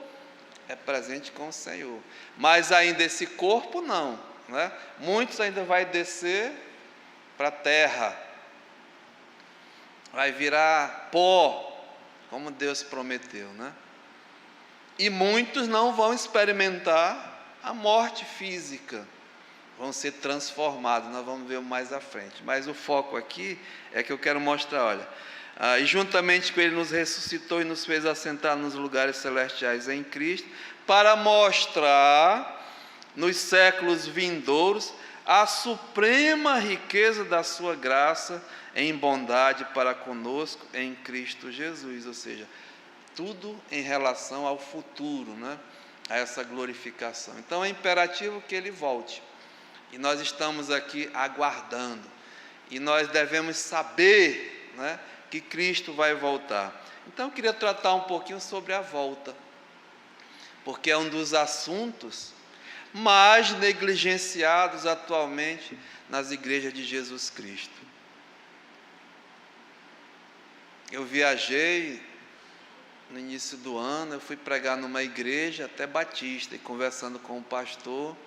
é presente com o Senhor. Mas ainda esse corpo não, né? Muitos ainda vai descer para a terra, vai virar pó, como Deus prometeu, né? E muitos não vão experimentar a morte física, vão ser transformados, nós vamos ver mais à frente. Mas o foco aqui é que eu quero mostrar, olha, e juntamente com Ele nos ressuscitou e nos fez assentar nos lugares celestiais em Cristo, para mostrar nos séculos vindouros a suprema riqueza da sua graça em bondade para conosco em Cristo Jesus, ou seja, tudo em relação ao futuro, né? A essa glorificação. Então é imperativo que Ele volte, e nós estamos aqui aguardando, e nós devemos saber, né, que Cristo vai voltar. Então eu queria tratar um pouquinho sobre a volta, porque é um dos assuntos mais negligenciados atualmente nas igrejas de Jesus Cristo. Eu viajei no início do ano, eu fui pregar numa igreja, até batista, e conversando com o pastor,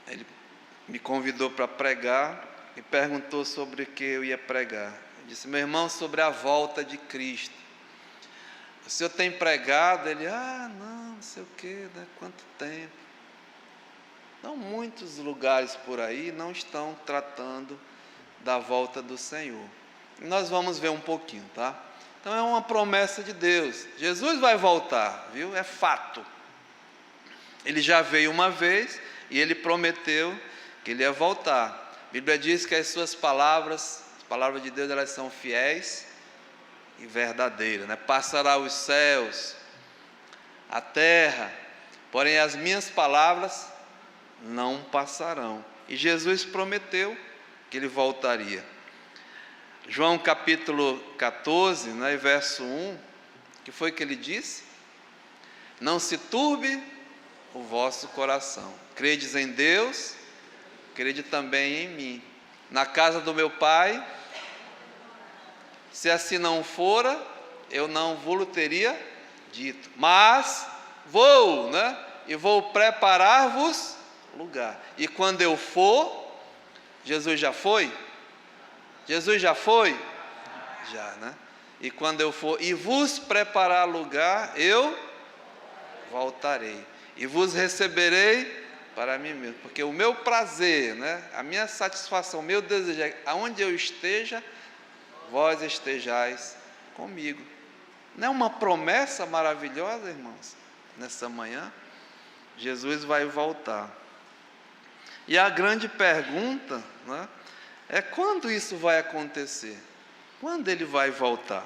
ele me convidou para pregar e perguntou sobre o que eu ia pregar. Eu disse: meu irmão, sobre a volta de Cristo. O senhor tem pregado? Ele: não sei o que, né? Quanto tempo. Não, muitos lugares por aí não estão tratando da volta do Senhor. E nós vamos ver um pouquinho, tá? Então é uma promessa de Deus. Jesus vai voltar, viu? É fato. Ele já veio uma vez e ele prometeu que ele ia voltar. A Bíblia diz que as suas palavras, as palavras de Deus, elas são fiéis e verdadeiras, né? Passará os céus, a terra, porém as minhas palavras não passarão. E Jesus prometeu que ele voltaria. João capítulo 14, né, verso 1, que foi que ele disse? Não se turbe o vosso coração. Credes em Deus, crede também em mim. Na casa do meu Pai, se assim não fora, eu não vou-lo teria dito. Mas vou, né? E vou preparar-vos lugar. E quando eu for, Jesus já foi? Jesus já foi? Já, né? E quando eu for e vos preparar lugar, eu voltarei e vos receberei para mim mesmo, porque o meu prazer, né, a minha satisfação, o meu desejo é aonde eu esteja, vós estejais comigo. Não é uma promessa maravilhosa, irmãos? Nessa manhã, Jesus vai voltar. E a grande pergunta, né, é quando isso vai acontecer? Quando ele vai voltar?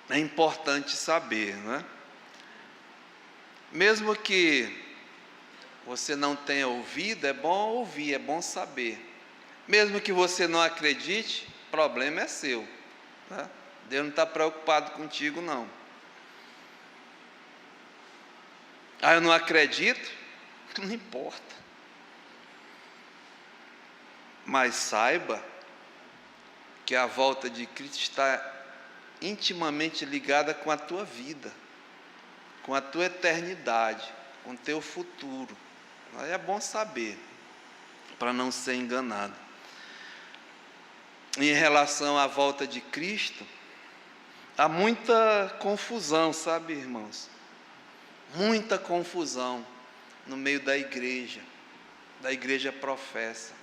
É importante saber, né? Mesmo que você não tenha ouvido, é bom ouvir, é bom saber. Mesmo que você não acredite, o problema é seu, né? Deus não está preocupado contigo, não. Eu não acredito? Não importa. Mas saiba que a volta de Cristo está intimamente ligada com a tua vida, com a tua eternidade, com o teu futuro. É bom saber, para não ser enganado. Em relação à volta de Cristo, há muita confusão, sabe, irmãos? Muita confusão no meio da igreja professa.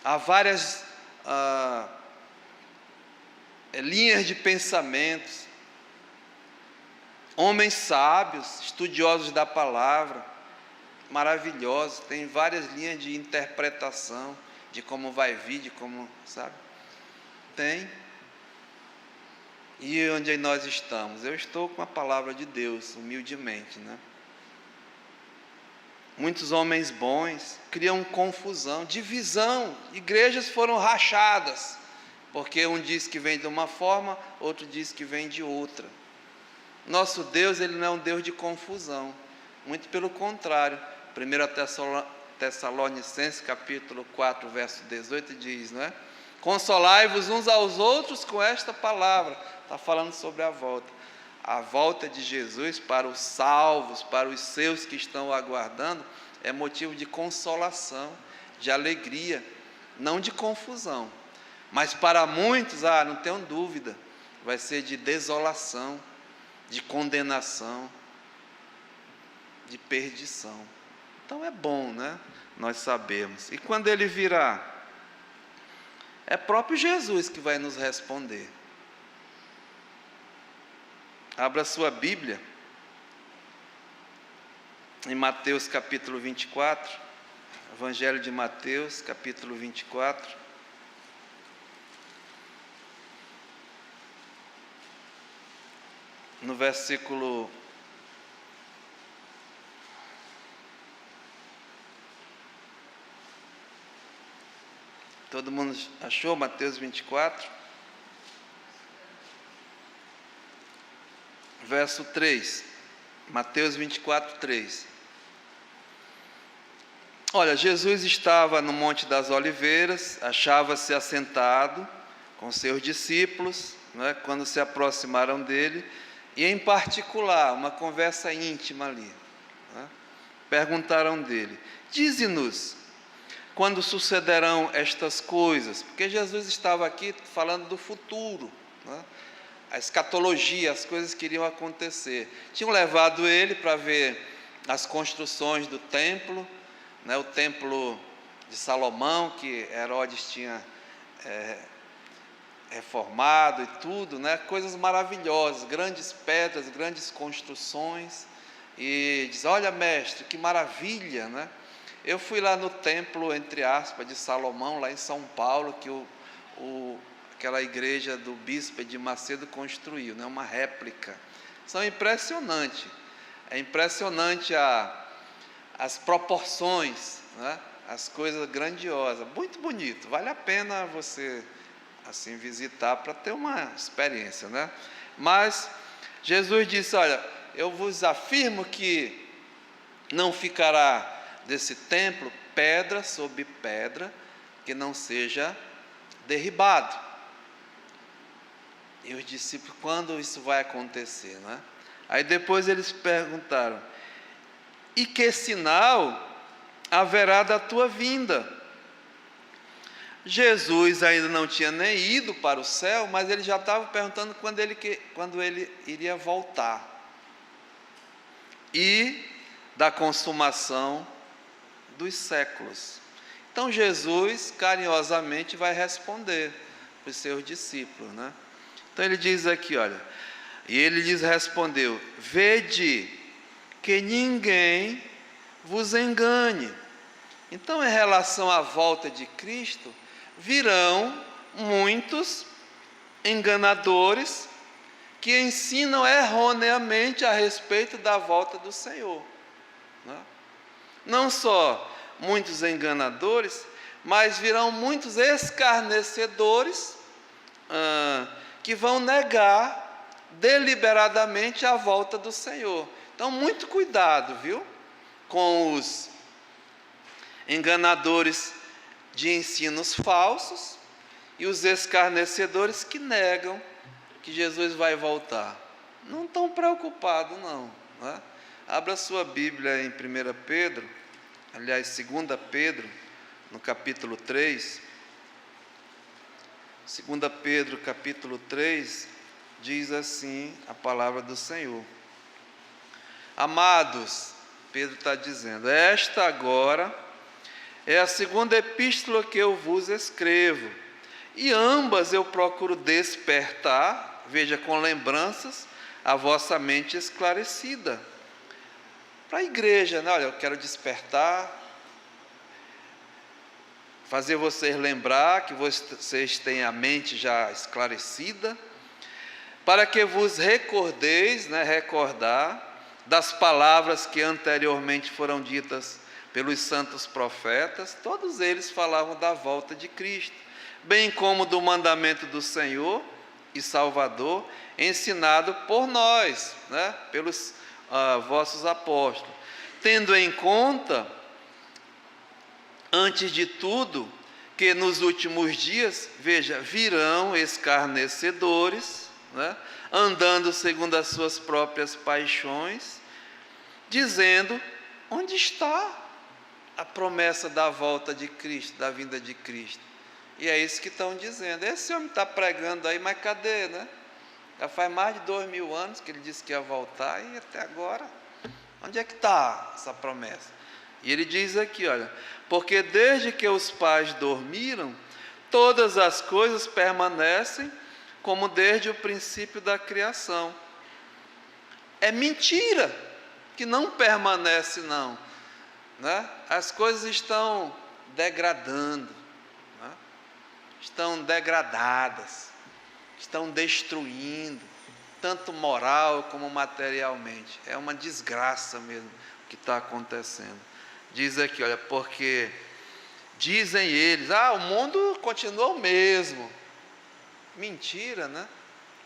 Há várias linhas de pensamentos, homens sábios, estudiosos da palavra, maravilhosos, tem várias linhas de interpretação, de como vai vir, de como, sabe? Tem. E onde nós estamos? Eu estou com a palavra de Deus, humildemente, né? Muitos homens bons criam confusão, divisão, igrejas foram rachadas, porque um diz que vem de uma forma, outro diz que vem de outra. Nosso Deus, ele não é um Deus de confusão, muito pelo contrário. 1 Tessalonicenses capítulo 4, verso 18 diz, não é? Consolai-vos uns aos outros com esta palavra. Está falando sobre a volta. A volta de Jesus para os salvos, para os seus que estão aguardando, é motivo de consolação, de alegria, não de confusão. Mas para muitos, não tenho dúvida, vai ser de desolação, de condenação, de perdição. Então é bom, né? Nós sabemos. E quando ele virá, é próprio Jesus que vai nos responder. Abra sua Bíblia em Mateus capítulo 24, Evangelho de Mateus capítulo 24. No versículo todo mundo achou Mateus 24? Verso 3, Mateus 24, 3. Olha, Jesus estava no Monte das Oliveiras, achava-se assentado com seus discípulos, né, quando se aproximaram dele, e em particular, uma conversa íntima ali, né, perguntaram dele: dize-nos, quando sucederão estas coisas? Porque Jesus estava aqui falando do futuro, né, a escatologia, as coisas que iriam acontecer. Tinham levado ele para ver as construções do templo, né, o templo de Salomão, que Herodes tinha reformado e tudo, né, coisas maravilhosas, grandes pedras, grandes construções, e diz: olha, mestre, que maravilha, né? Eu fui lá no templo, entre aspas, de Salomão, lá em São Paulo, que aquela igreja do bispo de Macedo construiu, né, uma réplica. São impressionantes, é impressionante as proporções, né, as coisas grandiosas, muito bonito, vale a pena você assim visitar para ter uma experiência, né? Mas Jesus disse: olha, eu vos afirmo que não ficará desse templo pedra sobre pedra que não seja derribado. E os discípulos: quando isso vai acontecer, né? Aí depois eles perguntaram: e que sinal haverá da tua vinda? Jesus ainda não tinha nem ido para o céu, mas ele já estava perguntando quando ele iria voltar. E da consumação dos séculos. Então Jesus carinhosamente vai responder para os seus discípulos, né? Então ele diz aqui, olha, e ele lhes respondeu: vede que ninguém vos engane. Então, em relação à volta de Cristo, virão muitos enganadores que ensinam erroneamente a respeito da volta do Senhor, né? Não só muitos enganadores, mas virão muitos escarnecedores que vão negar deliberadamente a volta do Senhor. Então, muito cuidado, viu, com os enganadores de ensinos falsos e os escarnecedores que negam que Jesus vai voltar. Não estão preocupados, não, né? Abra sua Bíblia em 1 Pedro, aliás, 2 Pedro, no capítulo 3. 2 Pedro, capítulo 3, diz assim a palavra do Senhor: amados, Pedro está dizendo, esta agora é a segunda epístola que eu vos escrevo, e ambas eu procuro despertar, veja, com lembranças, a vossa mente esclarecida. Para a igreja, né? Olha, eu quero despertar, fazer vocês lembrar que vocês têm a mente já esclarecida, para que vos recordeis, né, recordar, das palavras que anteriormente foram ditas pelos santos profetas. Todos eles falavam da volta de Cristo, bem como do mandamento do Senhor e Salvador, ensinado por nós, né, pelos vossos apóstolos, tendo em conta, antes de tudo, que nos últimos dias, veja, virão escarnecedores, né, andando segundo as suas próprias paixões, dizendo: onde está a promessa da volta de Cristo, da vinda de Cristo? E é isso que estão dizendo. Esse homem está pregando aí, mas cadê, né? Já faz mais de 2000 anos que ele disse que ia voltar, e até agora, onde é que está essa promessa? E ele diz aqui, olha, porque desde que os pais dormiram, todas as coisas permanecem como desde o princípio da criação. É mentira que não permanece, não, né? As coisas estão degradando, né? Estão degradadas, estão destruindo, tanto moral como materialmente. É uma desgraça mesmo o que está acontecendo. Diz aqui, olha, porque dizem eles: o mundo continua o mesmo. Mentira, né?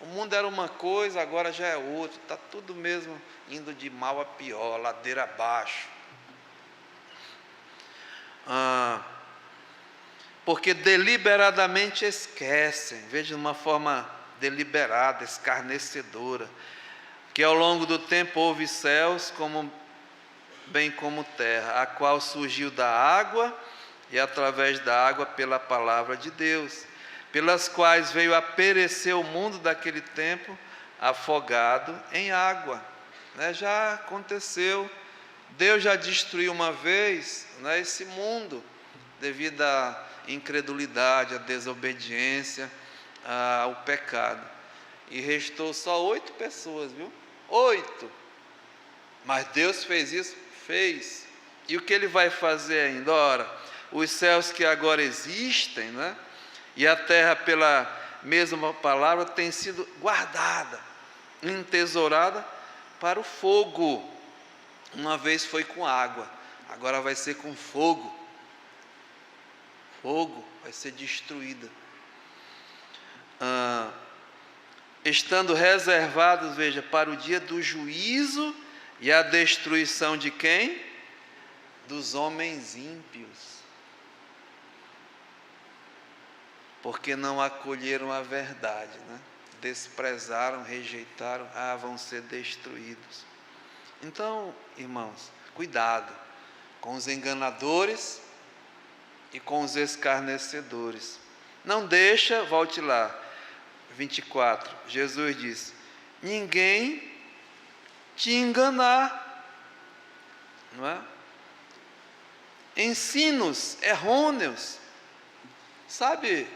O mundo era uma coisa, agora já é outra. Está tudo mesmo indo de mal a pior, ladeira abaixo. porque deliberadamente esquecem, veja, de uma forma deliberada, escarnecedora, que ao longo do tempo houve céus, bem como terra, a qual surgiu da água e através da água pela palavra de Deus, pelas quais veio a perecer o mundo daquele tempo, afogado em água. Já aconteceu, Deus já destruiu uma vez esse mundo, devido à incredulidade, à desobediência, ao pecado. E restou só 8 pessoas, viu? 8. Mas Deus fez isso? Fez. E o que Ele vai fazer ainda? Ora, os céus que agora existem, e a terra pela mesma palavra tem sido guardada, entesourada para o fogo. Uma vez foi com água, agora vai ser com fogo. Fogo vai ser destruída. Estando reservados, veja, para o dia do juízo e a destruição de quem? Dos homens ímpios. Porque não acolheram a verdade, desprezaram, rejeitaram, vão ser destruídos. Então, irmãos, cuidado com os enganadores e com os escarnecedores. Não deixa, volte lá, 24, Jesus diz: ninguém te enganar, não é? Ensinos errôneos. Sabe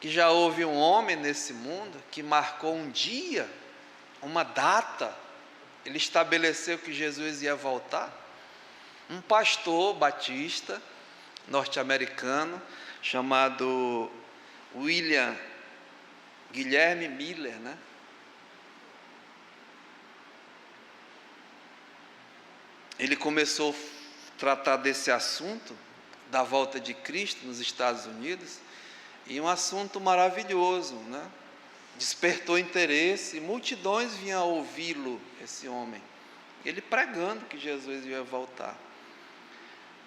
que já houve um homem nesse mundo que marcou um dia, uma data, ele estabeleceu que Jesus ia voltar? Um pastor batista norte-americano chamado Guilherme Miller, Ele começou a tratar desse assunto da volta de Cristo nos Estados Unidos, e um assunto maravilhoso, despertou interesse, multidões vinham ouvi-lo, esse homem, ele pregando que Jesus ia voltar.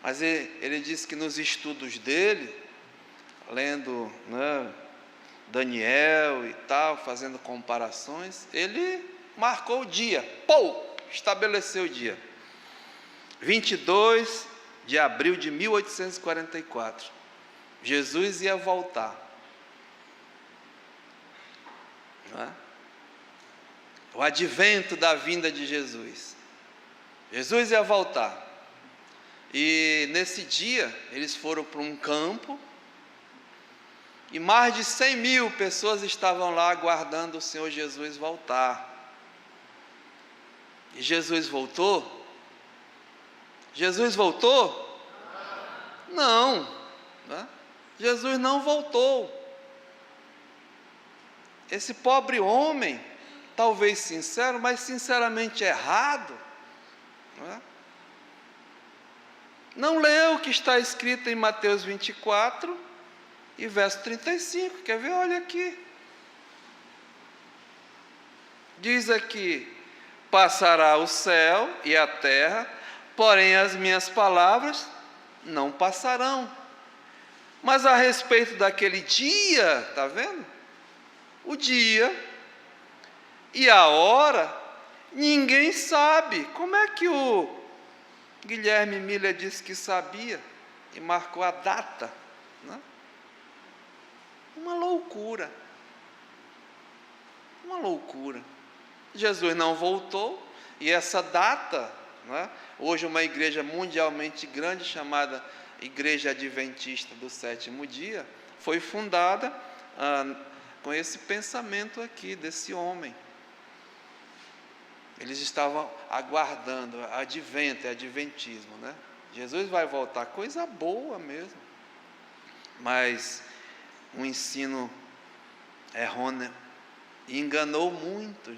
Mas ele disse que nos estudos dele, lendo Daniel e tal, fazendo comparações, ele marcou o dia, estabeleceu o dia, 22 de abril de 1844, Jesus ia voltar. O advento da vinda de Jesus. Jesus ia voltar. E nesse dia, eles foram para um campo, e mais de 100.000 pessoas estavam lá aguardando o Senhor Jesus voltar. E Jesus voltou? Jesus voltou? Não. Jesus não voltou. Esse pobre homem, talvez sincero, mas sinceramente errado, não leu o que está escrito em Mateus 24 e verso 35, quer ver? Olha aqui. Diz aqui: passará o céu e a terra, porém as minhas palavras não passarão. Mas a respeito daquele dia, está vendo? O dia e a hora, ninguém sabe. Como é que o Guilherme Miller disse que sabia e marcou a data? Uma loucura. Uma loucura. Jesus não voltou, e essa data, hoje uma igreja mundialmente grande chamada Igreja Adventista do Sétimo Dia, foi fundada com esse pensamento aqui, desse homem. Eles estavam aguardando, advento, adventismo, Jesus vai voltar, coisa boa mesmo, mas um ensino errôneo, e enganou muitos,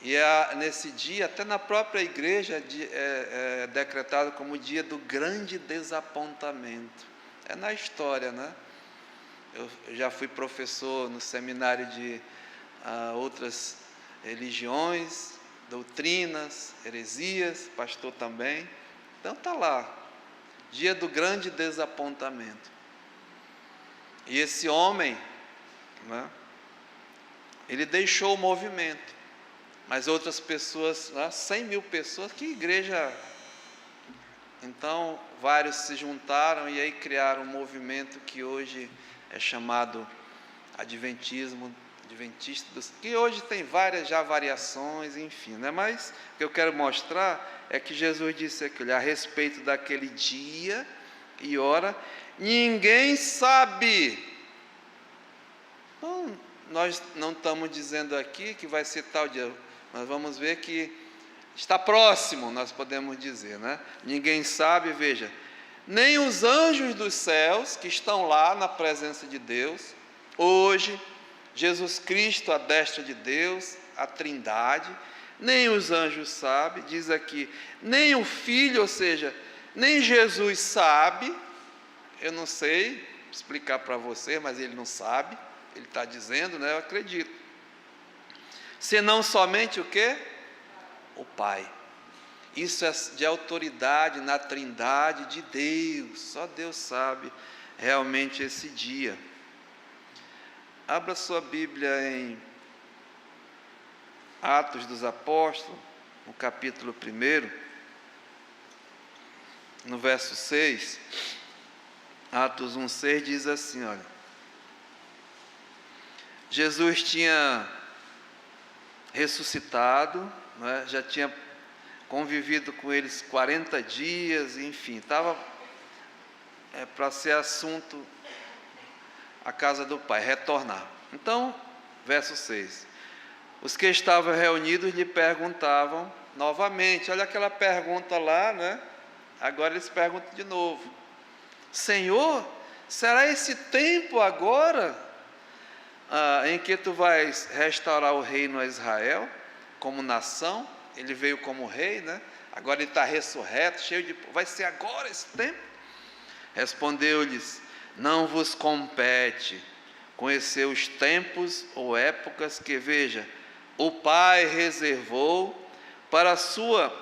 E nesse dia, até na própria igreja, é decretado como o dia do grande desapontamento. É na história, Eu já fui professor no seminário de outras religiões, doutrinas, heresias, pastor também. Então está lá, dia do grande desapontamento. E esse homem, né, ele deixou o movimento, mas outras pessoas, 100 mil pessoas, que igreja! Então, vários se juntaram e aí criaram um movimento que hoje é chamado adventista, que hoje tem várias já variações, enfim, né? Mas o que eu quero mostrar é que Jesus disse aquilo, a respeito daquele dia e hora, ninguém sabe. Então, nós não estamos dizendo aqui que vai ser tal dia, nós vamos ver que está próximo, nós podemos dizer, né? Ninguém sabe, veja, nem os anjos dos céus que estão lá na presença de Deus, hoje, Jesus Cristo à destra de Deus, a Trindade, nem os anjos sabem, diz aqui, nem o Filho, ou seja, nem Jesus sabe, eu não sei explicar para você, mas ele não sabe, ele está dizendo, né? Eu acredito, senão somente o quê? O Pai. Isso é de autoridade na Trindade de Deus, só Deus sabe realmente esse dia. Abra sua Bíblia em Atos dos Apóstolos, no capítulo 1, no verso 6, Atos 1,6 diz assim, olha, Jesus tinha ressuscitado, né, já tinha convivido com eles 40 dias, enfim, estava para ser assunto a casa do Pai, retornar. Então, verso 6, os que estavam reunidos lhe perguntavam novamente, olha aquela pergunta lá, né? Agora eles perguntam de novo, Senhor, será esse tempo agora em que tu vais restaurar o reino a Israel como nação? Ele veio como rei, né? Agora ele está ressurreto, cheio de... vai ser agora esse tempo? Respondeu-lhes, não vos compete conhecer os tempos ou épocas que, veja, o Pai reservou para a sua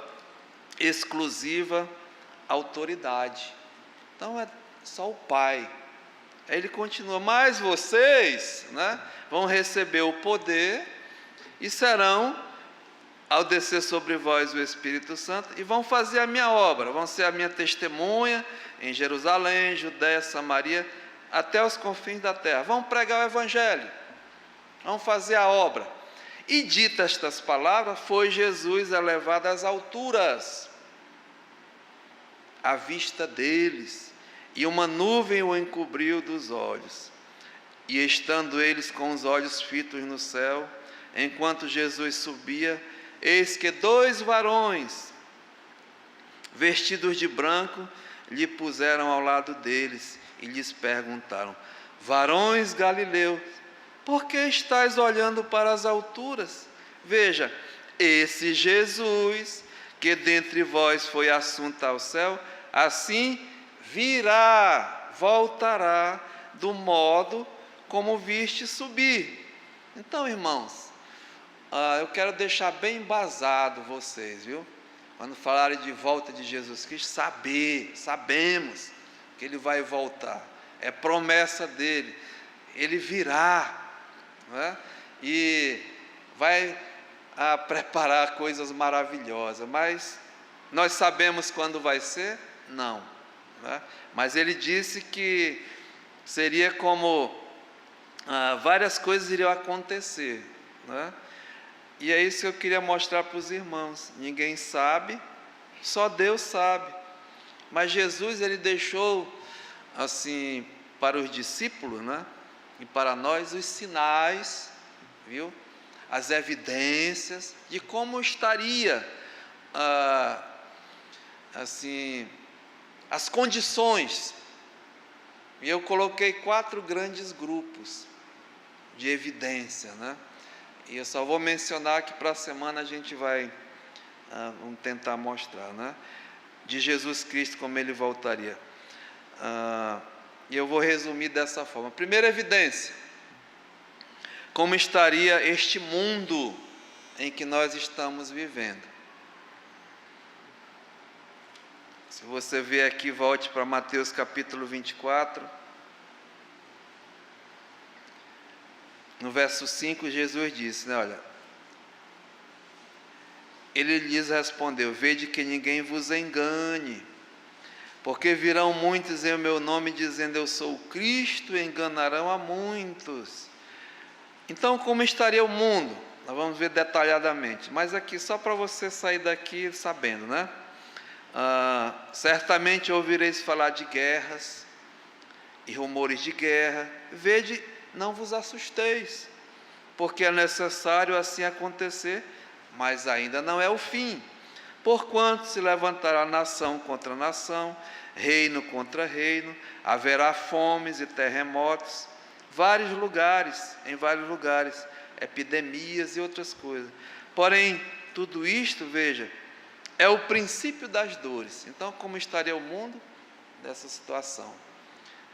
exclusiva autoridade. Então é só o Pai. Aí ele continua, mas vocês, né, vão receber o poder e serão, ao descer sobre vós o Espírito Santo, e vão fazer a minha obra, vão ser a minha testemunha em Jerusalém, Judéia, Samaria, até os confins da terra. Vão pregar o Evangelho, vão fazer a obra. E ditas estas palavras, foi Jesus elevado às alturas, à vista deles, e uma nuvem o encobriu dos olhos. E estando eles com os olhos fitos no céu, enquanto Jesus subia, eis que 2 varões, vestidos de branco, lhe puseram ao lado deles e lhes perguntaram, varões galileus, por que estáis olhando para as alturas? Veja, esse Jesus, que dentre vós foi assunto ao céu, assim virá, voltará, do modo como viste subir. Então, irmãos, eu quero deixar bem embasado vocês, viu? Quando falarem de volta de Jesus Cristo, sabemos que Ele vai voltar, é promessa dEle, Ele virá, né? E vai preparar coisas maravilhosas, mas nós sabemos quando vai ser? Não, né? Mas Ele disse que seria como várias coisas iriam acontecer, né? E é isso que eu queria mostrar para os irmãos. Ninguém sabe, só Deus sabe. Mas Jesus, Ele deixou assim para os discípulos, né? E para nós os sinais, viu? As evidências de como estaria assim as condições. E eu coloquei 4 grandes grupos de evidência, né? E eu só vou mencionar que para a semana a gente vai vamos tentar mostrar, né? De Jesus Cristo, como Ele voltaria. E eu vou resumir dessa forma. Primeira evidência, como estaria este mundo em que nós estamos vivendo. Se você ver aqui, volte para Mateus capítulo 24. no verso 5, Jesus disse, né, olha, ele lhes respondeu, vede que ninguém vos engane, porque virão muitos em meu nome dizendo, eu sou o Cristo, e enganarão a muitos. Então, como estaria o mundo? Nós vamos ver detalhadamente, mas aqui, só para você sair daqui sabendo, né? Certamente ouvireis falar de guerras e rumores de guerra. Vede, não vos assusteis, porque é necessário assim acontecer, mas ainda não é o fim. Porquanto se levantará nação contra nação, reino contra reino, haverá fomes e terremotos, em vários lugares, epidemias e outras coisas. Porém, tudo isto, veja, é o princípio das dores. Então, como estaria o mundo nessa situação?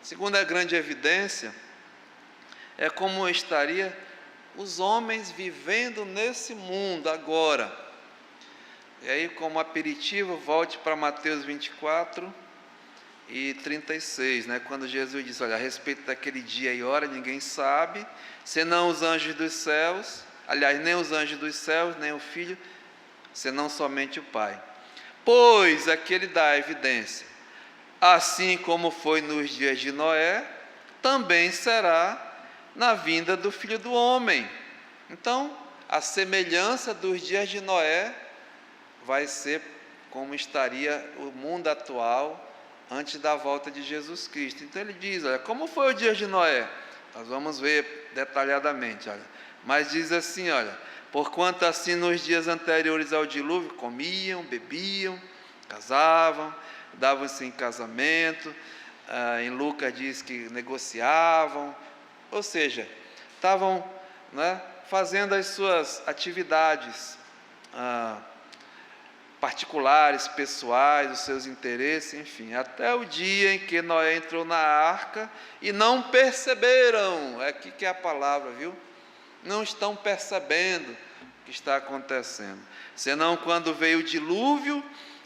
Segunda grande evidência é como estaria os homens vivendo nesse mundo agora. E aí, como aperitivo, volte para Mateus 24 e 36, né? Quando Jesus diz, olha, a respeito daquele dia e hora, ninguém sabe, senão os anjos dos céus, aliás, nem os anjos dos céus, nem o Filho, senão somente o Pai. Pois aqui ele dá a evidência, assim como foi nos dias de Noé, também será na vinda do Filho do Homem. Então, a semelhança dos dias de Noé vai ser como estaria o mundo atual antes da volta de Jesus Cristo. Então ele diz, olha, como foi o dia de Noé? Nós vamos ver detalhadamente, olha. Mas diz assim, olha, porquanto assim nos dias anteriores ao dilúvio, comiam, bebiam, casavam, davam-se em casamento, em Lucas diz que negociavam, ou seja, estavam, né, fazendo as suas atividades particulares, pessoais, os seus interesses, enfim, até o dia em que Noé entrou na arca e não perceberam, é aqui que é a palavra, viu? Não estão percebendo o que está acontecendo, senão quando veio o dilúvio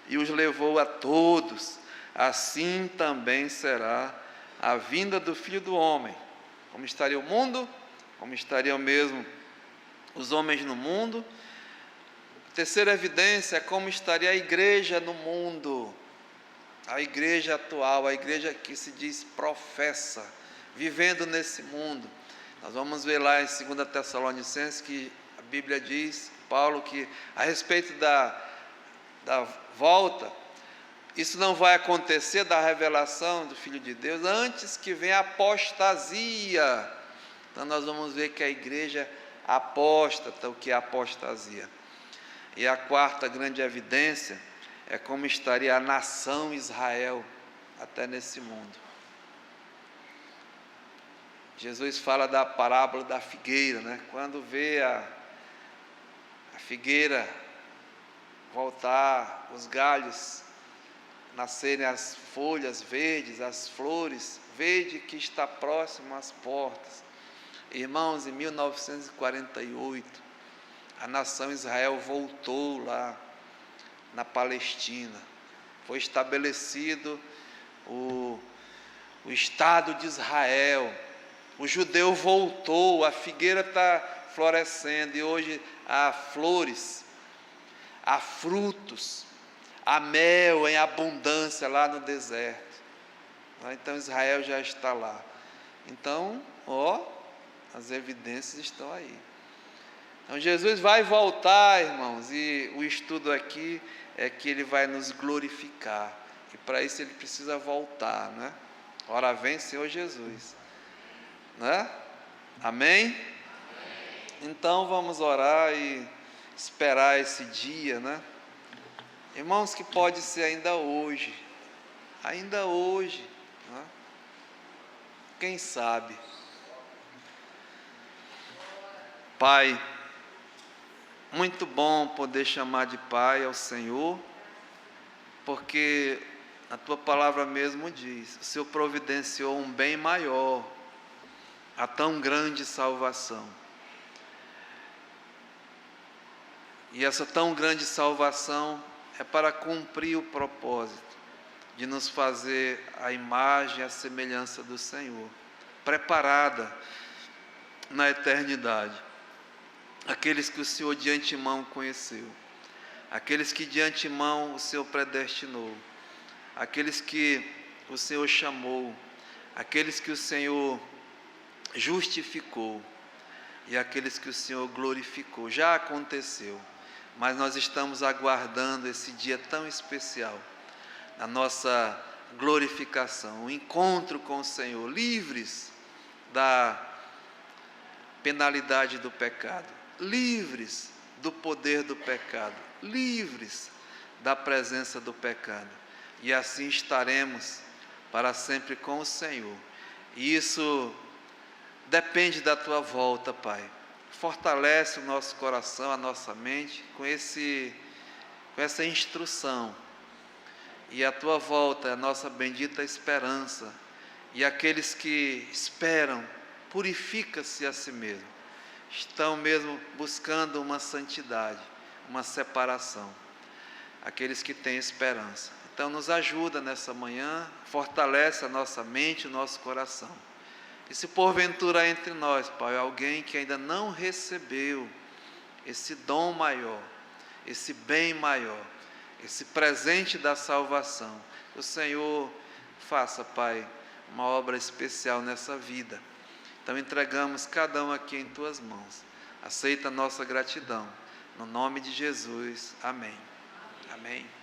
e os levou a todos, assim também será a vinda do Filho do Homem. Como estaria o mundo? Como estariam mesmo os homens no mundo? Terceira evidência é como estaria a igreja no mundo, a igreja atual, a igreja que se diz professa, vivendo nesse mundo. Nós vamos ver lá em 2 Tessalonicenses que a Bíblia diz, Paulo, que a respeito da volta, isso não vai acontecer da revelação do Filho de Deus, antes que venha a apostasia. Então nós vamos ver que a igreja apóstata, o que é apostasia. E a quarta grande evidência é como estaria a nação Israel até nesse mundo. Jesus fala da parábola da figueira, né? Quando vê a figueira voltar, os galhos nascerem, as folhas verdes, as flores, vede que está próximo às portas. Irmãos, em 1948, a nação Israel voltou lá na Palestina. Foi estabelecido o Estado de Israel. O judeu voltou, a figueira está florescendo e hoje há flores, há frutos, há mel em abundância lá no deserto. Então Israel já está lá. Então, as evidências estão aí. Então Jesus vai voltar, irmãos, e o estudo aqui é que ele vai nos glorificar, e para isso ele precisa voltar, né? Ora vem Senhor Jesus, né? Amém? Então vamos orar e esperar esse dia, né? Irmãos, que pode ser ainda hoje, né? Quem sabe? Pai, muito bom poder chamar de Pai ao Senhor, porque a Tua palavra mesmo diz, o Senhor providenciou um bem maior, a tão grande salvação. E essa tão grande salvação é para cumprir o propósito de nos fazer a imagem e a semelhança do Senhor, preparada na eternidade. Aqueles que o Senhor de antemão conheceu, aqueles que de antemão o Senhor predestinou, aqueles que o Senhor chamou, aqueles que o Senhor justificou e aqueles que o Senhor glorificou. Já aconteceu, mas nós estamos aguardando esse dia tão especial, a nossa glorificação, o encontro com o Senhor, livres da penalidade do pecado, livres do poder do pecado, livres da presença do pecado, e assim estaremos para sempre com o Senhor. E isso depende da tua volta, Pai. Fortalece o nosso coração, a nossa mente com essa instrução. E a tua volta é a nossa bendita esperança. E aqueles que esperam, purifica-se a si mesmo. Estão mesmo buscando uma santidade, uma separação. Aqueles que têm esperança. Então nos ajuda nessa manhã, fortalece a nossa mente, o nosso coração. E se porventura entre nós, Pai, alguém que ainda não recebeu esse dom maior, esse bem maior, esse presente da salvação, o Senhor faça, Pai, uma obra especial nessa vida. Então entregamos cada um aqui em Tuas mãos. Aceita a nossa gratidão. No nome de Jesus. Amém. Amém.